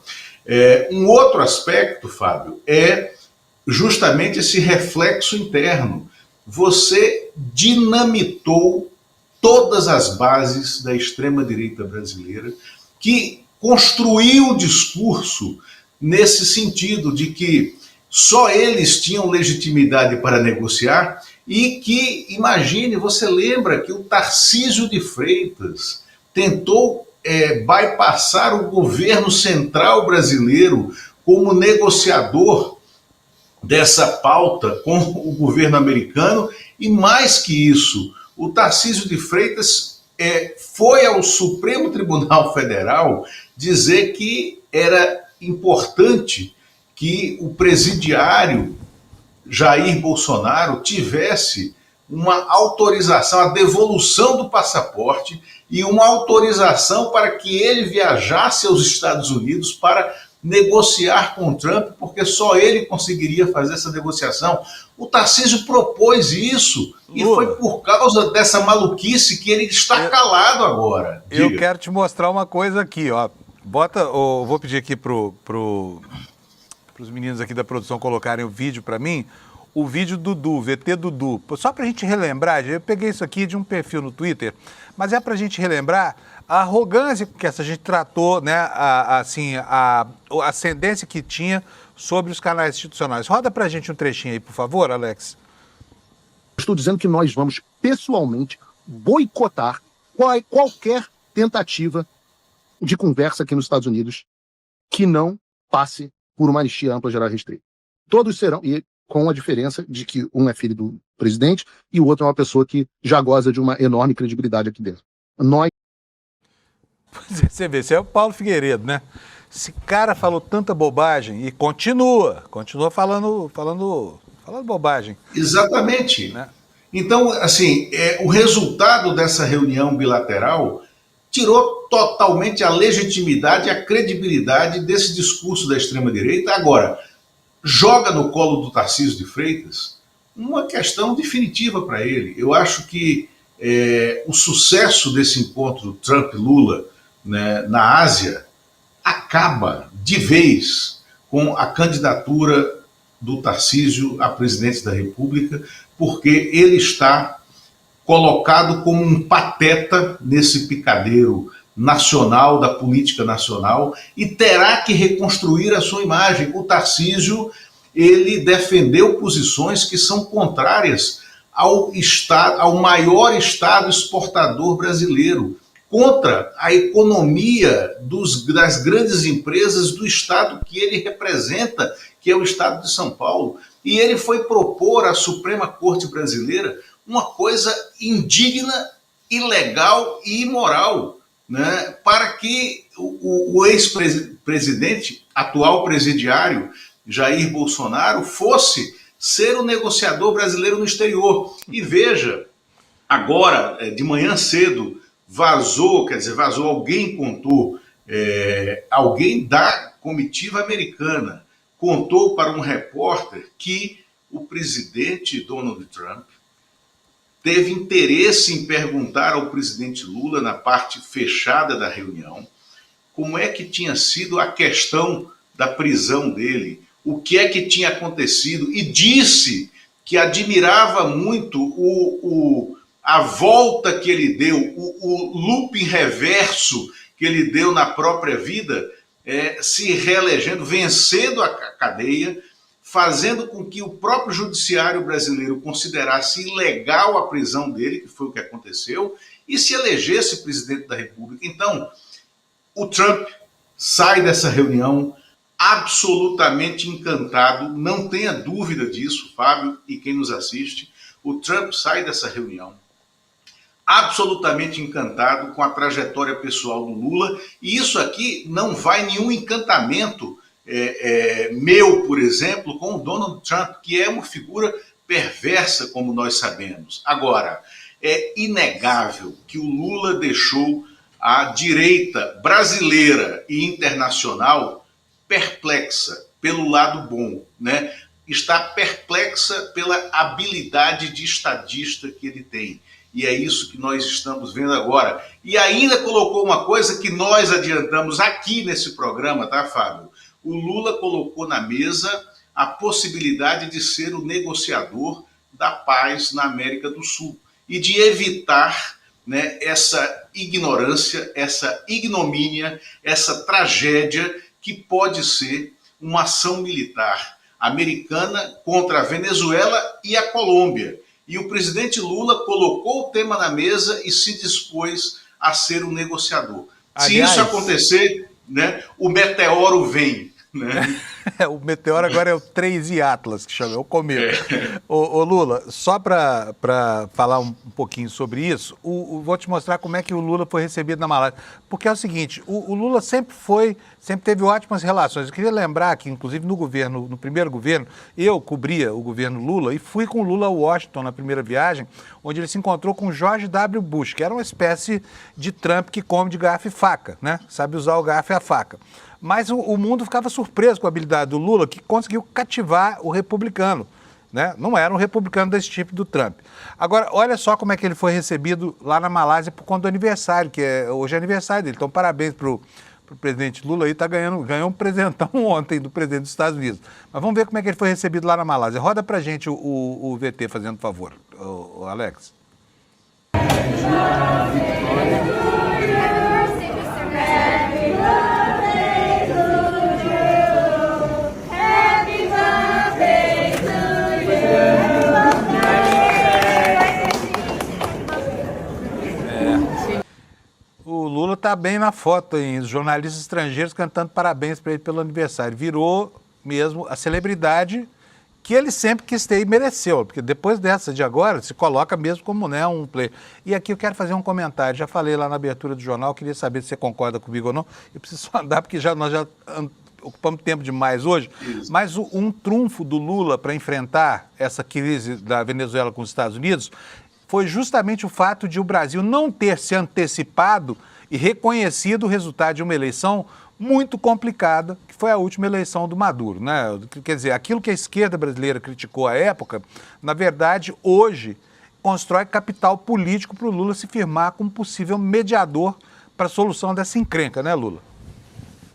Um outro aspecto, Fábio, é justamente esse reflexo interno. Você dinamitou todas as bases da extrema-direita brasileira, que construiu o discurso nesse sentido de que só eles tinham legitimidade para negociar e que, imagine, você lembra que o Tarcísio de Freitas tentou bypassar o governo central brasileiro como negociador dessa pauta com o governo americano, e mais que isso, o Tarcísio de Freitas foi ao Supremo Tribunal Federal dizer que era importante que o presidiário Jair Bolsonaro tivesse uma autorização, a devolução do passaporte e uma autorização para que ele viajasse aos Estados Unidos para negociar com o Trump, porque só ele conseguiria fazer essa negociação. O Tarcísio propôs isso e foi por causa dessa maluquice que ele está calado agora. Diga. Eu quero te mostrar uma coisa aqui, ó. Vou pedir aqui para os meninos aqui da produção colocarem o vídeo para mim. O vídeo do VT Dudu. Só para a gente relembrar, eu peguei isso aqui de um perfil no Twitter, mas é para a gente relembrar a arrogância que essa gente tratou, né, a ascendência que tinha sobre os canais institucionais. Roda para a gente um trechinho aí, por favor, Alex. Estou dizendo que nós vamos pessoalmente boicotar qualquer tentativa de conversa aqui nos Estados Unidos que não passe por uma anistia ampla, geral e restrita. Todos serão, e com a diferença de que um é filho do presidente e o outro é uma pessoa que já goza de uma enorme credibilidade aqui dentro. Você vê, esse é o Paulo Figueiredo, né? Esse cara falou tanta bobagem e continua falando bobagem. Exatamente. Né? Então, assim, o resultado dessa reunião bilateral tirou totalmente a legitimidade, a credibilidade desse discurso da extrema-direita. Agora, joga no colo do Tarcísio de Freitas uma questão definitiva para ele. Eu acho que o sucesso desse encontro Trump-Lula, né, na Ásia acaba de vez com a candidatura do Tarcísio a presidente da República, porque ele está colocado como um pateta nesse picadeiro nacional, da política nacional, e terá que reconstruir a sua imagem. O Tarcísio, ele defendeu posições que são contrárias ao maior Estado exportador brasileiro, contra a economia das grandes empresas do Estado que ele representa, que é o Estado de São Paulo. E ele foi propor à Suprema Corte Brasileira uma coisa indigna, ilegal e imoral, né, para que o ex-presidente, atual presidiário, Jair Bolsonaro, fosse ser o negociador brasileiro no exterior. E veja, agora, de manhã cedo, vazou, alguém contou, alguém da comitiva americana contou para um repórter que o presidente Donald Trump teve interesse em perguntar ao presidente Lula, na parte fechada da reunião, como é que tinha sido a questão da prisão dele, o que é que tinha acontecido, e disse que admirava muito a volta que ele deu, o looping reverso que ele deu na própria vida, se reelegendo, vencendo a cadeia, fazendo com que o próprio judiciário brasileiro considerasse ilegal a prisão dele, que foi o que aconteceu, e se elegesse presidente da República. Então, o Trump sai dessa reunião absolutamente encantado, não tenha dúvida disso, Fábio e quem nos assiste. O Trump sai dessa reunião absolutamente encantado com a trajetória pessoal do Lula, e isso aqui não vai nenhum encantamento meu, por exemplo, com o Donald Trump, que é uma figura perversa, como nós sabemos. Agora, é inegável que o Lula deixou a direita brasileira e internacional perplexa pelo lado bom, né? Está perplexa pela habilidade de estadista que ele tem. E é isso que nós estamos vendo agora. E ainda colocou uma coisa que nós adiantamos aqui nesse programa, tá, Fábio? O Lula colocou na mesa a possibilidade de ser o negociador da paz na América do Sul e de evitar, né, essa ignorância, essa ignomínia, essa tragédia que pode ser uma ação militar americana contra a Venezuela e a Colômbia. E o presidente Lula colocou o tema na mesa e se dispôs a ser um negociador. Aliás, se isso acontecer, né, o meteoro vem. Né? O meteoro agora é o 3i Atlas, que chama, é o cometa. Ô Lula, só para falar um pouquinho sobre isso, vou te mostrar como é que o Lula foi recebido na Malásia. Porque é o seguinte, o Lula sempre teve ótimas relações. Eu queria lembrar que, inclusive, no primeiro governo, eu cobria o governo Lula e fui com o Lula a Washington na primeira viagem, onde ele se encontrou com George W. Bush, que era uma espécie de Trump que come de garfo e faca, né? Sabe usar o garfo e a faca. Mas o mundo ficava surpreso com a habilidade do Lula, que conseguiu cativar o republicano, né? Não era um republicano desse tipo do Trump. Agora, olha só como é que ele foi recebido lá na Malásia por conta do aniversário, hoje é aniversário dele. Então, parabéns para o presidente Lula aí, ganhou um presentão ontem do presidente dos Estados Unidos. Mas vamos ver como é que ele foi recebido lá na Malásia. Roda pra gente o VT, fazendo favor, o Alex. O Lula está bem na foto, hein? Os jornalistas estrangeiros cantando parabéns para ele pelo aniversário. Virou mesmo a celebridade que ele sempre quis ter e mereceu, porque depois dessa de agora se coloca mesmo como, né, um player. E aqui eu quero fazer um comentário. Já falei lá na abertura do jornal, queria saber se você concorda comigo ou não. Eu preciso só andar, porque nós já ocupamos tempo demais hoje. Isso. Mas um trunfo do Lula para enfrentar essa crise da Venezuela com os Estados Unidos foi justamente o fato de o Brasil não ter se antecipado e reconhecido o resultado de uma eleição muito complicada, que foi a última eleição do Maduro, né? Quer dizer, aquilo que a esquerda brasileira criticou à época, na verdade, hoje, constrói capital político para o Lula se firmar como possível mediador para a solução dessa encrenca, né, Lula?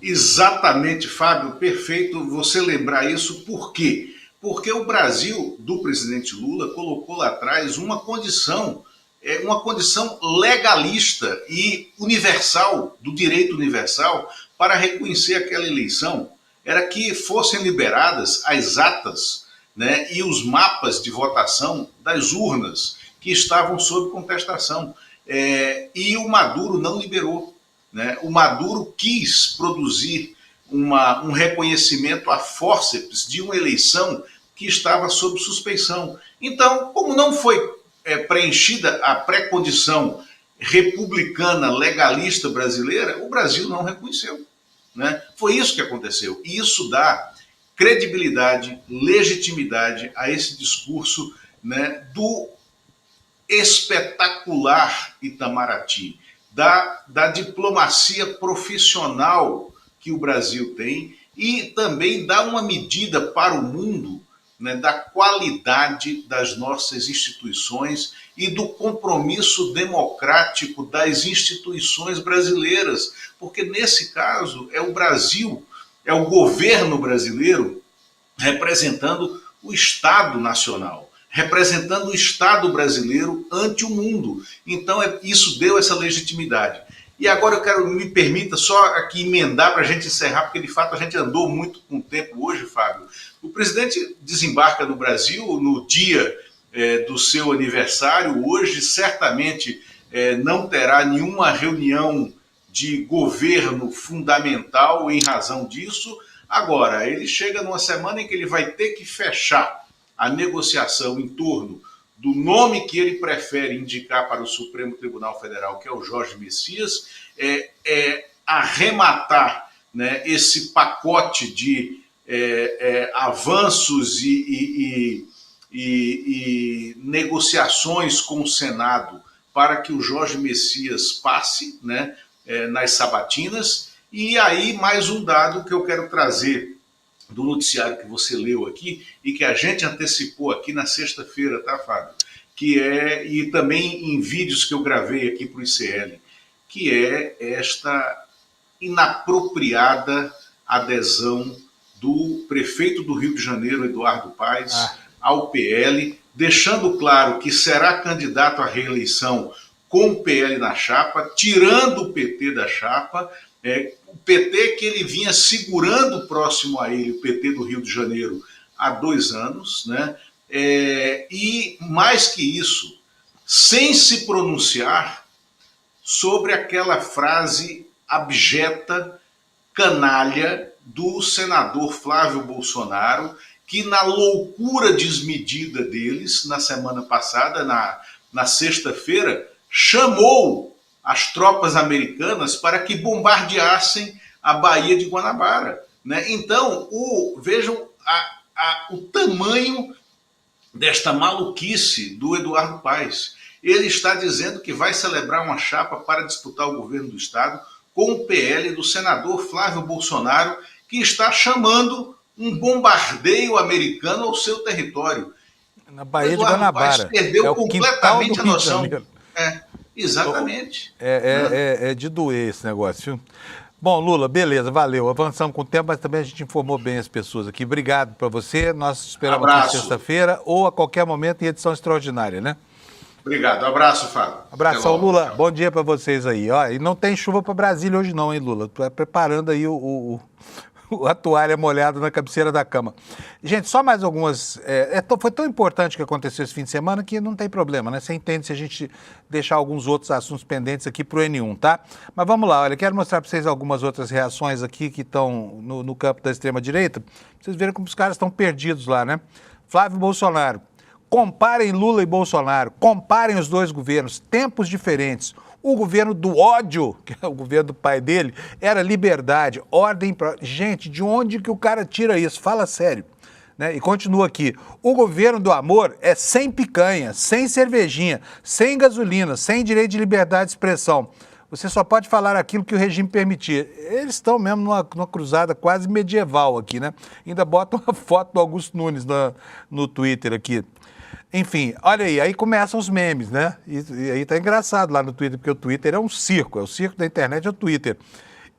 Exatamente, Fábio, perfeito você lembrar isso. Por quê? Porque o Brasil, do presidente Lula, colocou lá atrás uma condição legalista e universal, do direito universal, para reconhecer aquela eleição, era que fossem liberadas as atas, né, e os mapas de votação das urnas que estavam sob contestação. E o Maduro não liberou, né? O Maduro quis produzir um reconhecimento a fórceps de uma eleição que estava sob suspeição. Então, como não foi preenchida a pré-condição republicana, legalista brasileira, o Brasil não reconheceu, né? Foi isso que aconteceu. E isso dá credibilidade, legitimidade a esse discurso, né, do espetacular Itamaraty, da diplomacia profissional que o Brasil tem, e também dá uma medida para o mundo, né, da qualidade das nossas instituições e do compromisso democrático das instituições brasileiras, porque nesse caso é o Brasil, é o governo brasileiro representando o Estado Nacional, representando o Estado brasileiro ante o mundo. Então isso deu essa legitimidade. E agora me permita só aqui emendar para a gente encerrar, porque de fato a gente andou muito com o tempo hoje, Fábio. O presidente desembarca no Brasil no dia do seu aniversário. Hoje certamente não terá nenhuma reunião de governo fundamental em razão disso. Agora, ele chega numa semana em que ele vai ter que fechar a negociação em torno do nome que ele prefere indicar para o Supremo Tribunal Federal, que é o Jorge Messias, arrematar, né, esse pacote de avanços e negociações com o Senado para que o Jorge Messias passe, né, nas sabatinas. E aí mais um dado que eu quero trazer do noticiário que você leu aqui e que a gente antecipou aqui na sexta-feira, tá, Fábio? E também em vídeos que eu gravei aqui para o ICL, que é esta inapropriada adesão do prefeito do Rio de Janeiro, Eduardo Paes, ao PL, deixando claro que será candidato à reeleição com o PL na chapa, tirando o PT da chapa, o PT que ele vinha segurando próximo a ele, o PT do Rio de Janeiro, há 2 anos, né? E mais que isso, sem se pronunciar sobre aquela frase abjeta, canalha, do senador Flávio Bolsonaro, que na loucura desmedida deles, na semana passada, na sexta-feira, chamou as tropas americanas para que bombardeassem a Baía de Guanabara, né? Então, vejam o tamanho desta maluquice do Eduardo Paes. Ele está dizendo que vai celebrar uma chapa para disputar o governo do Estado com o PL do senador Flávio Bolsonaro, que está chamando um bombardeio americano ao seu território. Na Baía de Guanabara. Perdeu completamente a noção. Exatamente. É de doer esse negócio, viu? Bom, Lula, beleza, valeu. Avançamos com o tempo, mas também a gente informou bem as pessoas aqui. Obrigado para você. Nós esperamos aqui sexta-feira ou a qualquer momento em edição extraordinária, né? Obrigado. Abraço, Fábio. Abração, Lula. Tchau. Bom dia para vocês aí. Ó, e não tem chuva para Brasília hoje não, hein, Lula? Tô preparando aí a toalha molhada na cabeceira da cama. Gente, só mais algumas... foi tão importante o que aconteceu esse fim de semana que não tem problema, né? Você entende se a gente deixar alguns outros assuntos pendentes aqui pro N1, tá? Mas vamos lá, olha, quero mostrar para vocês algumas outras reações aqui que estão no campo da extrema-direita. Pra vocês verem como os caras estão perdidos lá, né? Flávio Bolsonaro. Comparem Lula e Bolsonaro, comparem os dois governos, tempos diferentes. O governo do ódio, que é o governo do pai dele, era liberdade, ordem para... Gente, de onde que o cara tira isso? Fala sério. Né? E continua aqui. O governo do amor é sem picanha, sem cervejinha, sem gasolina, sem direito de liberdade de expressão. Você só pode falar aquilo que o regime permitir. Eles estão mesmo numa cruzada quase medieval aqui, né? Ainda botam uma foto do Augusto Nunes no Twitter aqui. Enfim, olha aí começam os memes, né? E aí tá engraçado lá no Twitter, porque o Twitter é um circo, o circo da internet é o Twitter.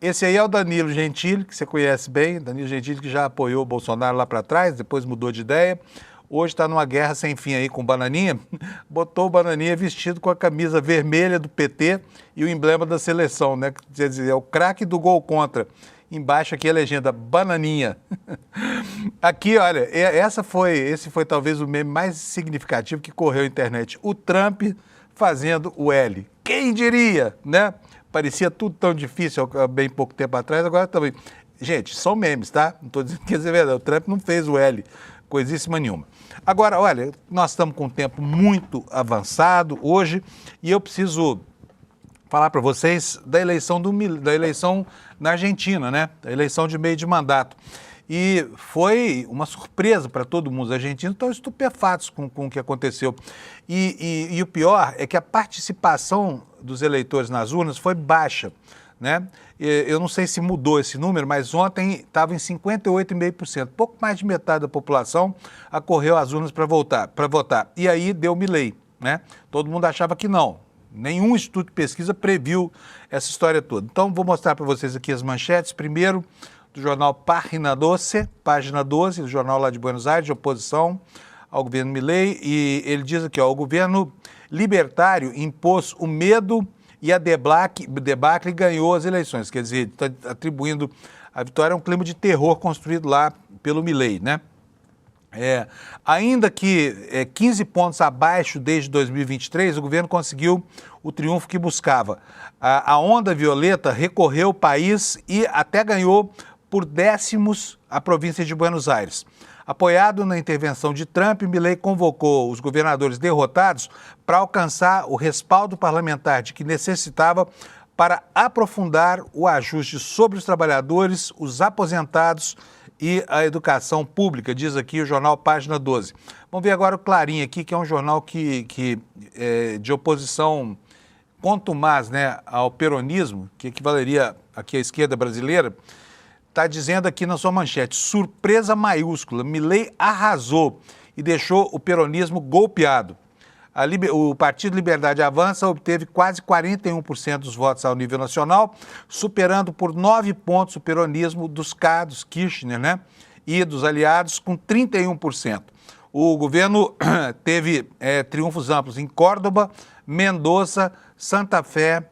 Esse aí é o Danilo Gentili, que você conhece bem, Danilo Gentili que já apoiou o Bolsonaro lá para trás, depois mudou de ideia. Hoje está numa guerra sem fim aí com o Bananinha, botou o Bananinha vestido com a camisa vermelha do PT e o emblema da seleção, né? Quer dizer, é o craque do gol contra. embaixo aqui a legenda, bananinha. Aqui, olha, esse foi talvez o meme mais significativo que correu na internet. O Trump fazendo o L. Quem diria, né? Parecia tudo tão difícil há bem pouco tempo atrás, agora também. Gente, são memes, tá? Não estou dizendo que é verdade. O Trump não fez o L, coisíssima nenhuma. Agora, olha, nós estamos com um tempo muito avançado hoje e eu preciso falar para vocês da eleição na Argentina, né? Da eleição de meio de mandato. E foi uma surpresa para todo mundo. Os argentinos estão estupefatos com o que aconteceu. E o pior é que a participação dos eleitores nas urnas foi baixa, né? Eu não sei se mudou esse número, mas ontem estava em 58,5%. Pouco mais de metade da população acorreu às urnas para votar. E aí deu Milei, né? Todo mundo achava que não. Nenhum instituto de pesquisa previu essa história toda. Então, vou mostrar para vocês aqui as manchetes. Primeiro, do jornal página 12, do jornal lá de Buenos Aires, de oposição ao governo Milei. E ele diz aqui, ó, o governo libertário impôs o medo e a debacle e ganhou as eleições. Quer dizer, está atribuindo a vitória a um clima de terror construído lá pelo Milei, né? Ainda que 15 pontos abaixo desde 2023, o governo conseguiu o triunfo que buscava. A onda violeta recorreu o país e até ganhou por décimos a província de Buenos Aires. Apoiado na intervenção de Trump, Milei convocou os governadores derrotados para alcançar o respaldo parlamentar de que necessitava para aprofundar o ajuste sobre os trabalhadores, os aposentados e a educação pública, diz aqui o jornal Página 12. Vamos ver agora o Clarim aqui, que é um jornal que é de oposição contumaz, né, ao peronismo, que equivaleria aqui à esquerda brasileira. Está dizendo aqui na sua manchete, surpresa maiúscula, Milei arrasou e deixou o peronismo golpeado. O Partido Liberdade Avança obteve quase 41% dos votos ao nível nacional, superando por 9 pontos o peronismo dos Kirchner, né? E dos aliados com 31%. O governo teve triunfos amplos em Córdoba, Mendoza, Santa Fé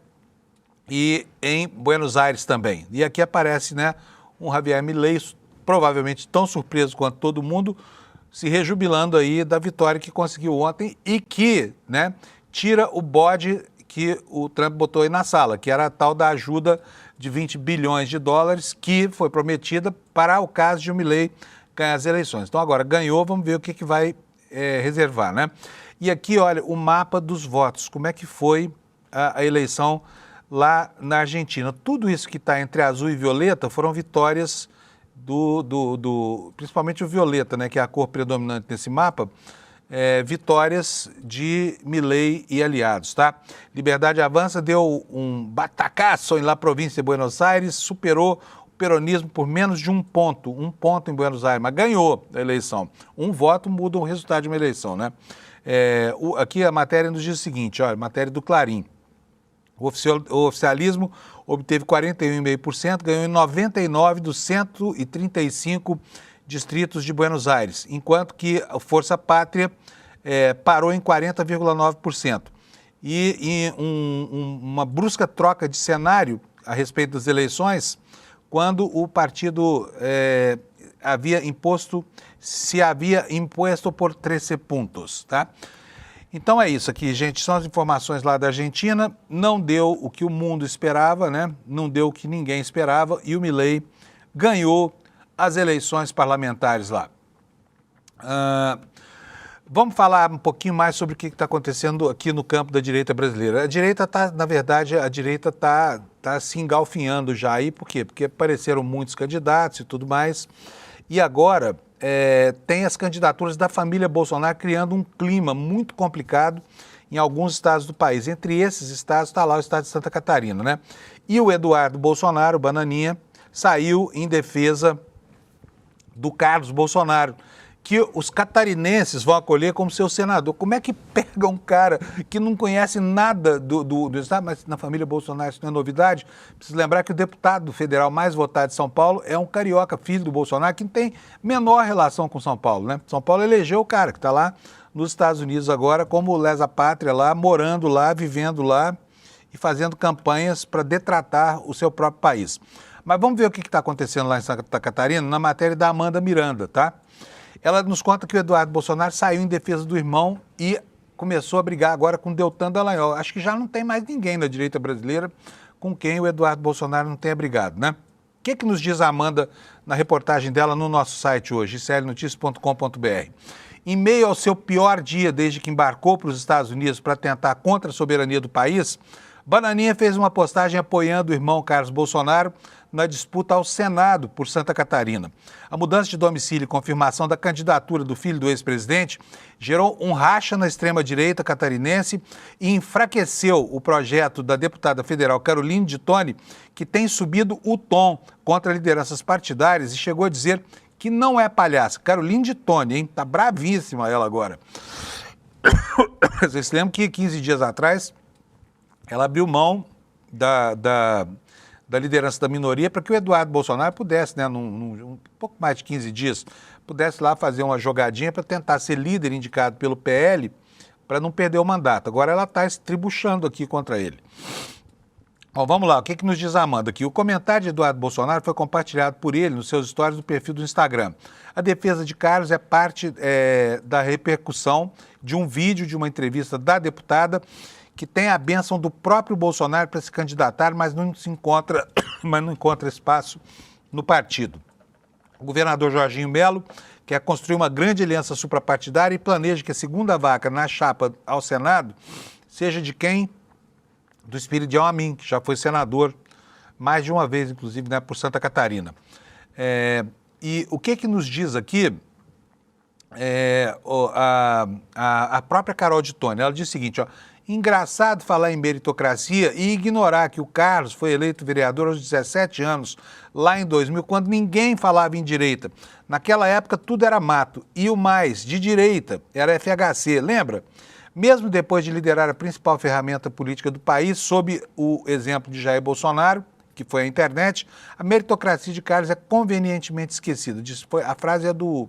e em Buenos Aires também. E aqui aparece, né, um Javier Milei, provavelmente tão surpreso quanto todo mundo, se rejubilando aí da vitória que conseguiu ontem e que, né, tira o bode que o Trump botou aí na sala, que era a tal da ajuda de 20 bilhões de dólares que foi prometida para o caso de o Milei ganhar as eleições. Então agora ganhou, vamos ver o que vai reservar, né? E aqui, olha, o mapa dos votos, como é que foi a eleição lá na Argentina. Tudo isso que está entre azul e violeta foram vitórias principalmente o violeta, né, que é a cor predominante nesse mapa, vitórias de Milei e aliados, tá? Liberdade Avança deu um batacaço lá na província de Buenos Aires, superou o peronismo por menos de um ponto em Buenos Aires, mas ganhou a eleição. Um voto muda o resultado de uma eleição, né? Aqui a matéria nos diz o seguinte, olha, matéria do Clarim. O oficialismo obteve 41,5%, ganhou em 99 dos 135 distritos de Buenos Aires, enquanto que a Força Pátria parou em 40,9%. E uma brusca troca de cenário a respeito das eleições, quando o partido havia imposto por 13 pontos, tá? Então é isso aqui, gente, são as informações lá da Argentina, não deu o que o mundo esperava, né? Não deu o que ninguém esperava e o Milei ganhou as eleições parlamentares lá. Vamos falar um pouquinho mais sobre o que está acontecendo aqui no campo da direita brasileira. A direita está, na verdade, tá se engalfinhando já aí, por quê? Porque apareceram muitos candidatos e tudo mais, e agora tem as candidaturas da família Bolsonaro criando um clima muito complicado em alguns estados do país. Entre esses estados está lá o estado de Santa Catarina, né? E o Eduardo Bolsonaro, o Bananinha, saiu em defesa do Carlos Bolsonaro, que os catarinenses vão acolher como seu senador. Como é que pega um cara que não conhece nada do estado, mas na família Bolsonaro isso não é novidade? Preciso lembrar que o deputado federal mais votado de São Paulo é um carioca, filho do Bolsonaro, que não tem menor relação com São Paulo, né? São Paulo elegeu o cara que está lá nos Estados Unidos agora como lesa pátria lá, morando lá, vivendo lá e fazendo campanhas para detratar o seu próprio país. Mas vamos ver o que está acontecendo lá em Santa Catarina, na matéria da Amanda Miranda, tá? Ela nos conta que o Eduardo Bolsonaro saiu em defesa do irmão e começou a brigar agora com Deltan Dallagnol. Acho que já não tem mais ninguém na direita brasileira com quem o Eduardo Bolsonaro não tenha brigado, né? O que nos diz a Amanda na reportagem dela no nosso site hoje, iclnoticias.com.br? Em meio ao seu pior dia desde que embarcou para os Estados Unidos para tentar contra a soberania do país, Bananinha fez uma postagem apoiando o irmão Carlos Bolsonaro na disputa ao Senado por Santa Catarina. A mudança de domicílio e confirmação da candidatura do filho do ex-presidente gerou um racha na extrema-direita catarinense e enfraqueceu o projeto da deputada federal Caroline de Toni, que tem subido o tom contra lideranças partidárias e chegou a dizer que não é palhaça. Caroline de Toni, hein? Tá bravíssima ela agora. Vocês se lembram que 15 dias atrás ela abriu mão da liderança da minoria para que o Eduardo Bolsonaro pudesse, né, num pouco mais de 15 dias, pudesse lá fazer uma jogadinha para tentar ser líder indicado pelo PL para não perder o mandato. Agora ela está estribuchando aqui contra ele. Bom, vamos lá, o que nos diz a Amanda aqui? O comentário de Eduardo Bolsonaro foi compartilhado por ele nos seus stories do perfil do Instagram. A defesa de Carlos é parte da repercussão de um vídeo de uma entrevista da deputada que tem a bênção do próprio Bolsonaro para se candidatar, mas não encontra espaço no partido. O governador Jorginho Melo quer construir uma grande aliança suprapartidária e planeja que a segunda vaca na chapa ao Senado seja de quem? Do Espiridião Amin, que já foi senador mais de uma vez, inclusive, né, por Santa Catarina. E o que nos diz aqui a própria Carol de Toni? Ela diz o seguinte, ó, engraçado falar em meritocracia e ignorar que o Carlos foi eleito vereador aos 17 anos, lá em 2000, quando ninguém falava em direita. Naquela época tudo era mato. E o mais, de direita, era FHC, lembra? Mesmo depois de liderar a principal ferramenta política do país, sob o exemplo de Jair Bolsonaro, que foi a internet, a meritocracia de Carlos é convenientemente esquecida. A frase é do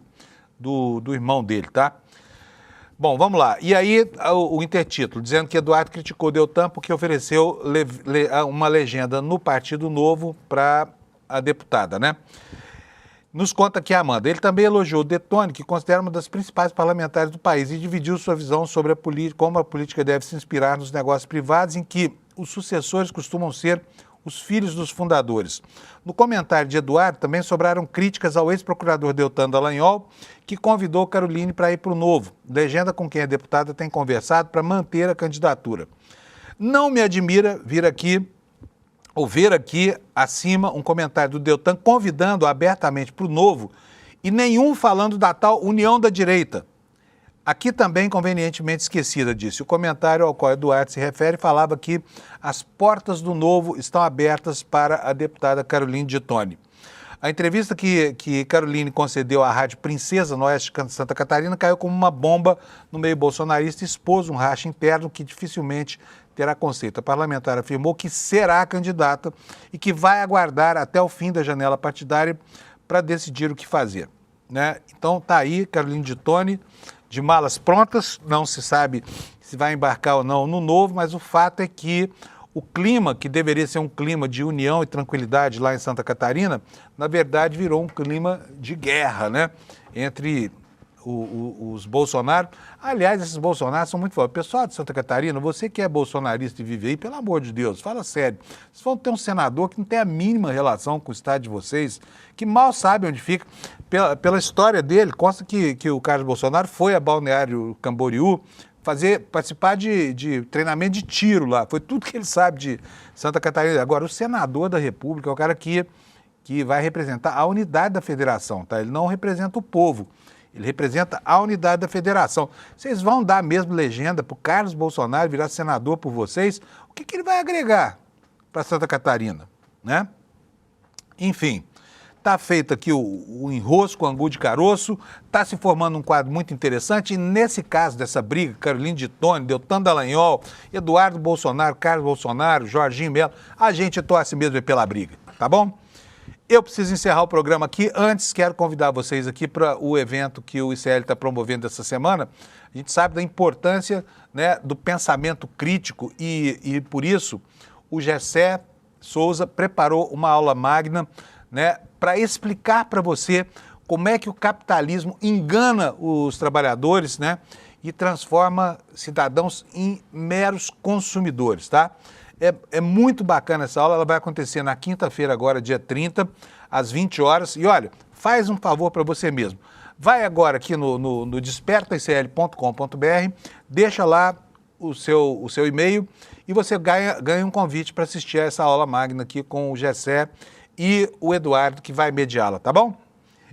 irmão dele, tá? Bom, vamos lá. E aí o intertítulo, dizendo que Eduardo criticou Deltan porque ofereceu uma legenda no Partido Novo para a deputada, né? Nos conta aqui a Amanda. Ele também elogiou Detone, que considera uma das principais parlamentares do país, e dividiu sua visão sobre como a política deve se inspirar nos negócios privados, em que os sucessores costumam ser os filhos dos fundadores. No comentário de Eduardo também sobraram críticas ao ex-procurador Deltan Dallagnol, que convidou Caroline para ir para o Novo, legenda com quem a deputada tem conversado para manter a candidatura. Não me admira ver aqui acima um comentário do Deltan convidando abertamente para o Novo e nenhum falando da tal união da direita. Aqui também convenientemente esquecida, disse. O comentário ao qual Eduardo se refere falava que as portas do Novo estão abertas para a deputada Caroline de Toni. A entrevista que Caroline concedeu à Rádio Princesa, no oeste de Santa Catarina, caiu como uma bomba no meio bolsonarista e expôs um racha interno que dificilmente terá conceito. A parlamentar afirmou que será candidata e que vai aguardar até o fim da janela partidária para decidir o que fazer, né? Então tá aí Caroline de Toni, de malas prontas, não se sabe se vai embarcar ou não no Novo, mas o fato é que o clima, que deveria ser um clima de união e tranquilidade lá em Santa Catarina, na verdade virou um clima de guerra, né? Entre os Bolsonaro. Aliás, esses Bolsonaro são muito fortes. Pessoal de Santa Catarina, você que é bolsonarista e vive aí, pelo amor de Deus, fala sério. Vocês vão ter um senador que não tem a mínima relação com o estado de vocês, que mal sabe onde fica. Pela história dele, consta que o Carlos Bolsonaro foi a Balneário Camboriú participar de treinamento de tiro lá. Foi tudo que ele sabe de Santa Catarina. Agora, o senador da República é o cara que vai representar a unidade da federação, tá? Ele não representa o povo. Ele representa a unidade da federação. Vocês vão dar mesmo legenda para o Carlos Bolsonaro virar senador por vocês? O que ele vai agregar para Santa Catarina, né? Enfim, está feito aqui o enrosco, o angu de caroço, está se formando um quadro muito interessante e nesse caso dessa briga, Caroline de Toni, Deltan Dallagnol, Eduardo Bolsonaro, Carlos Bolsonaro, Jorginho Melo, a gente torce mesmo pela briga, tá bom? Eu preciso encerrar o programa aqui. Antes, quero convidar vocês aqui para o evento que o ICL está promovendo essa semana. A gente sabe da importância, né, do pensamento crítico e por isso, o GECE Souza preparou uma aula magna, né, para explicar para você como é que o capitalismo engana os trabalhadores, né, e transforma cidadãos em meros consumidores, tá? É muito bacana essa aula, ela vai acontecer na quinta-feira agora, dia 30, às 20 horas. E olha, faz um favor para você mesmo. Vai agora aqui no despertaicl.com.br, deixa lá o seu e-mail e você ganha um convite para assistir a essa aula magna aqui com o Gessé e o Eduardo, que vai mediá-la, tá bom?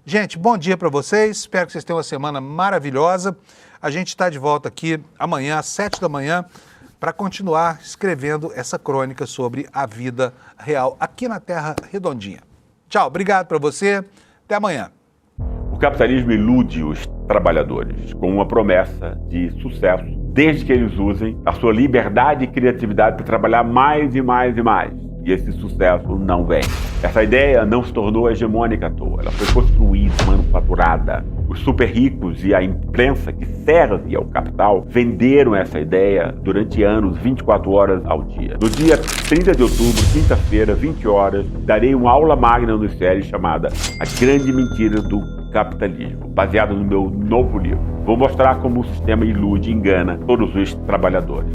Gente, bom dia para vocês, espero que vocês tenham uma semana maravilhosa. A gente está de volta aqui amanhã, às 7 da manhã, para continuar escrevendo essa crônica sobre a vida real aqui na Terra Redondinha. Tchau, obrigado para você, até amanhã. O capitalismo ilude os trabalhadores com uma promessa de sucesso, desde que eles usem a sua liberdade e criatividade para trabalhar mais e mais e mais. E esse sucesso não vem. Essa ideia não se tornou hegemônica à toa. Ela foi construída, manufaturada. Os super ricos e a imprensa que serve ao capital venderam essa ideia durante anos, 24 horas ao dia. No dia 30 de outubro, quinta-feira, 20 horas, darei uma aula magna no ICL chamada A Grande Mentira do Capitalismo, baseada no meu novo livro. Vou mostrar como o sistema ilude e engana todos os trabalhadores.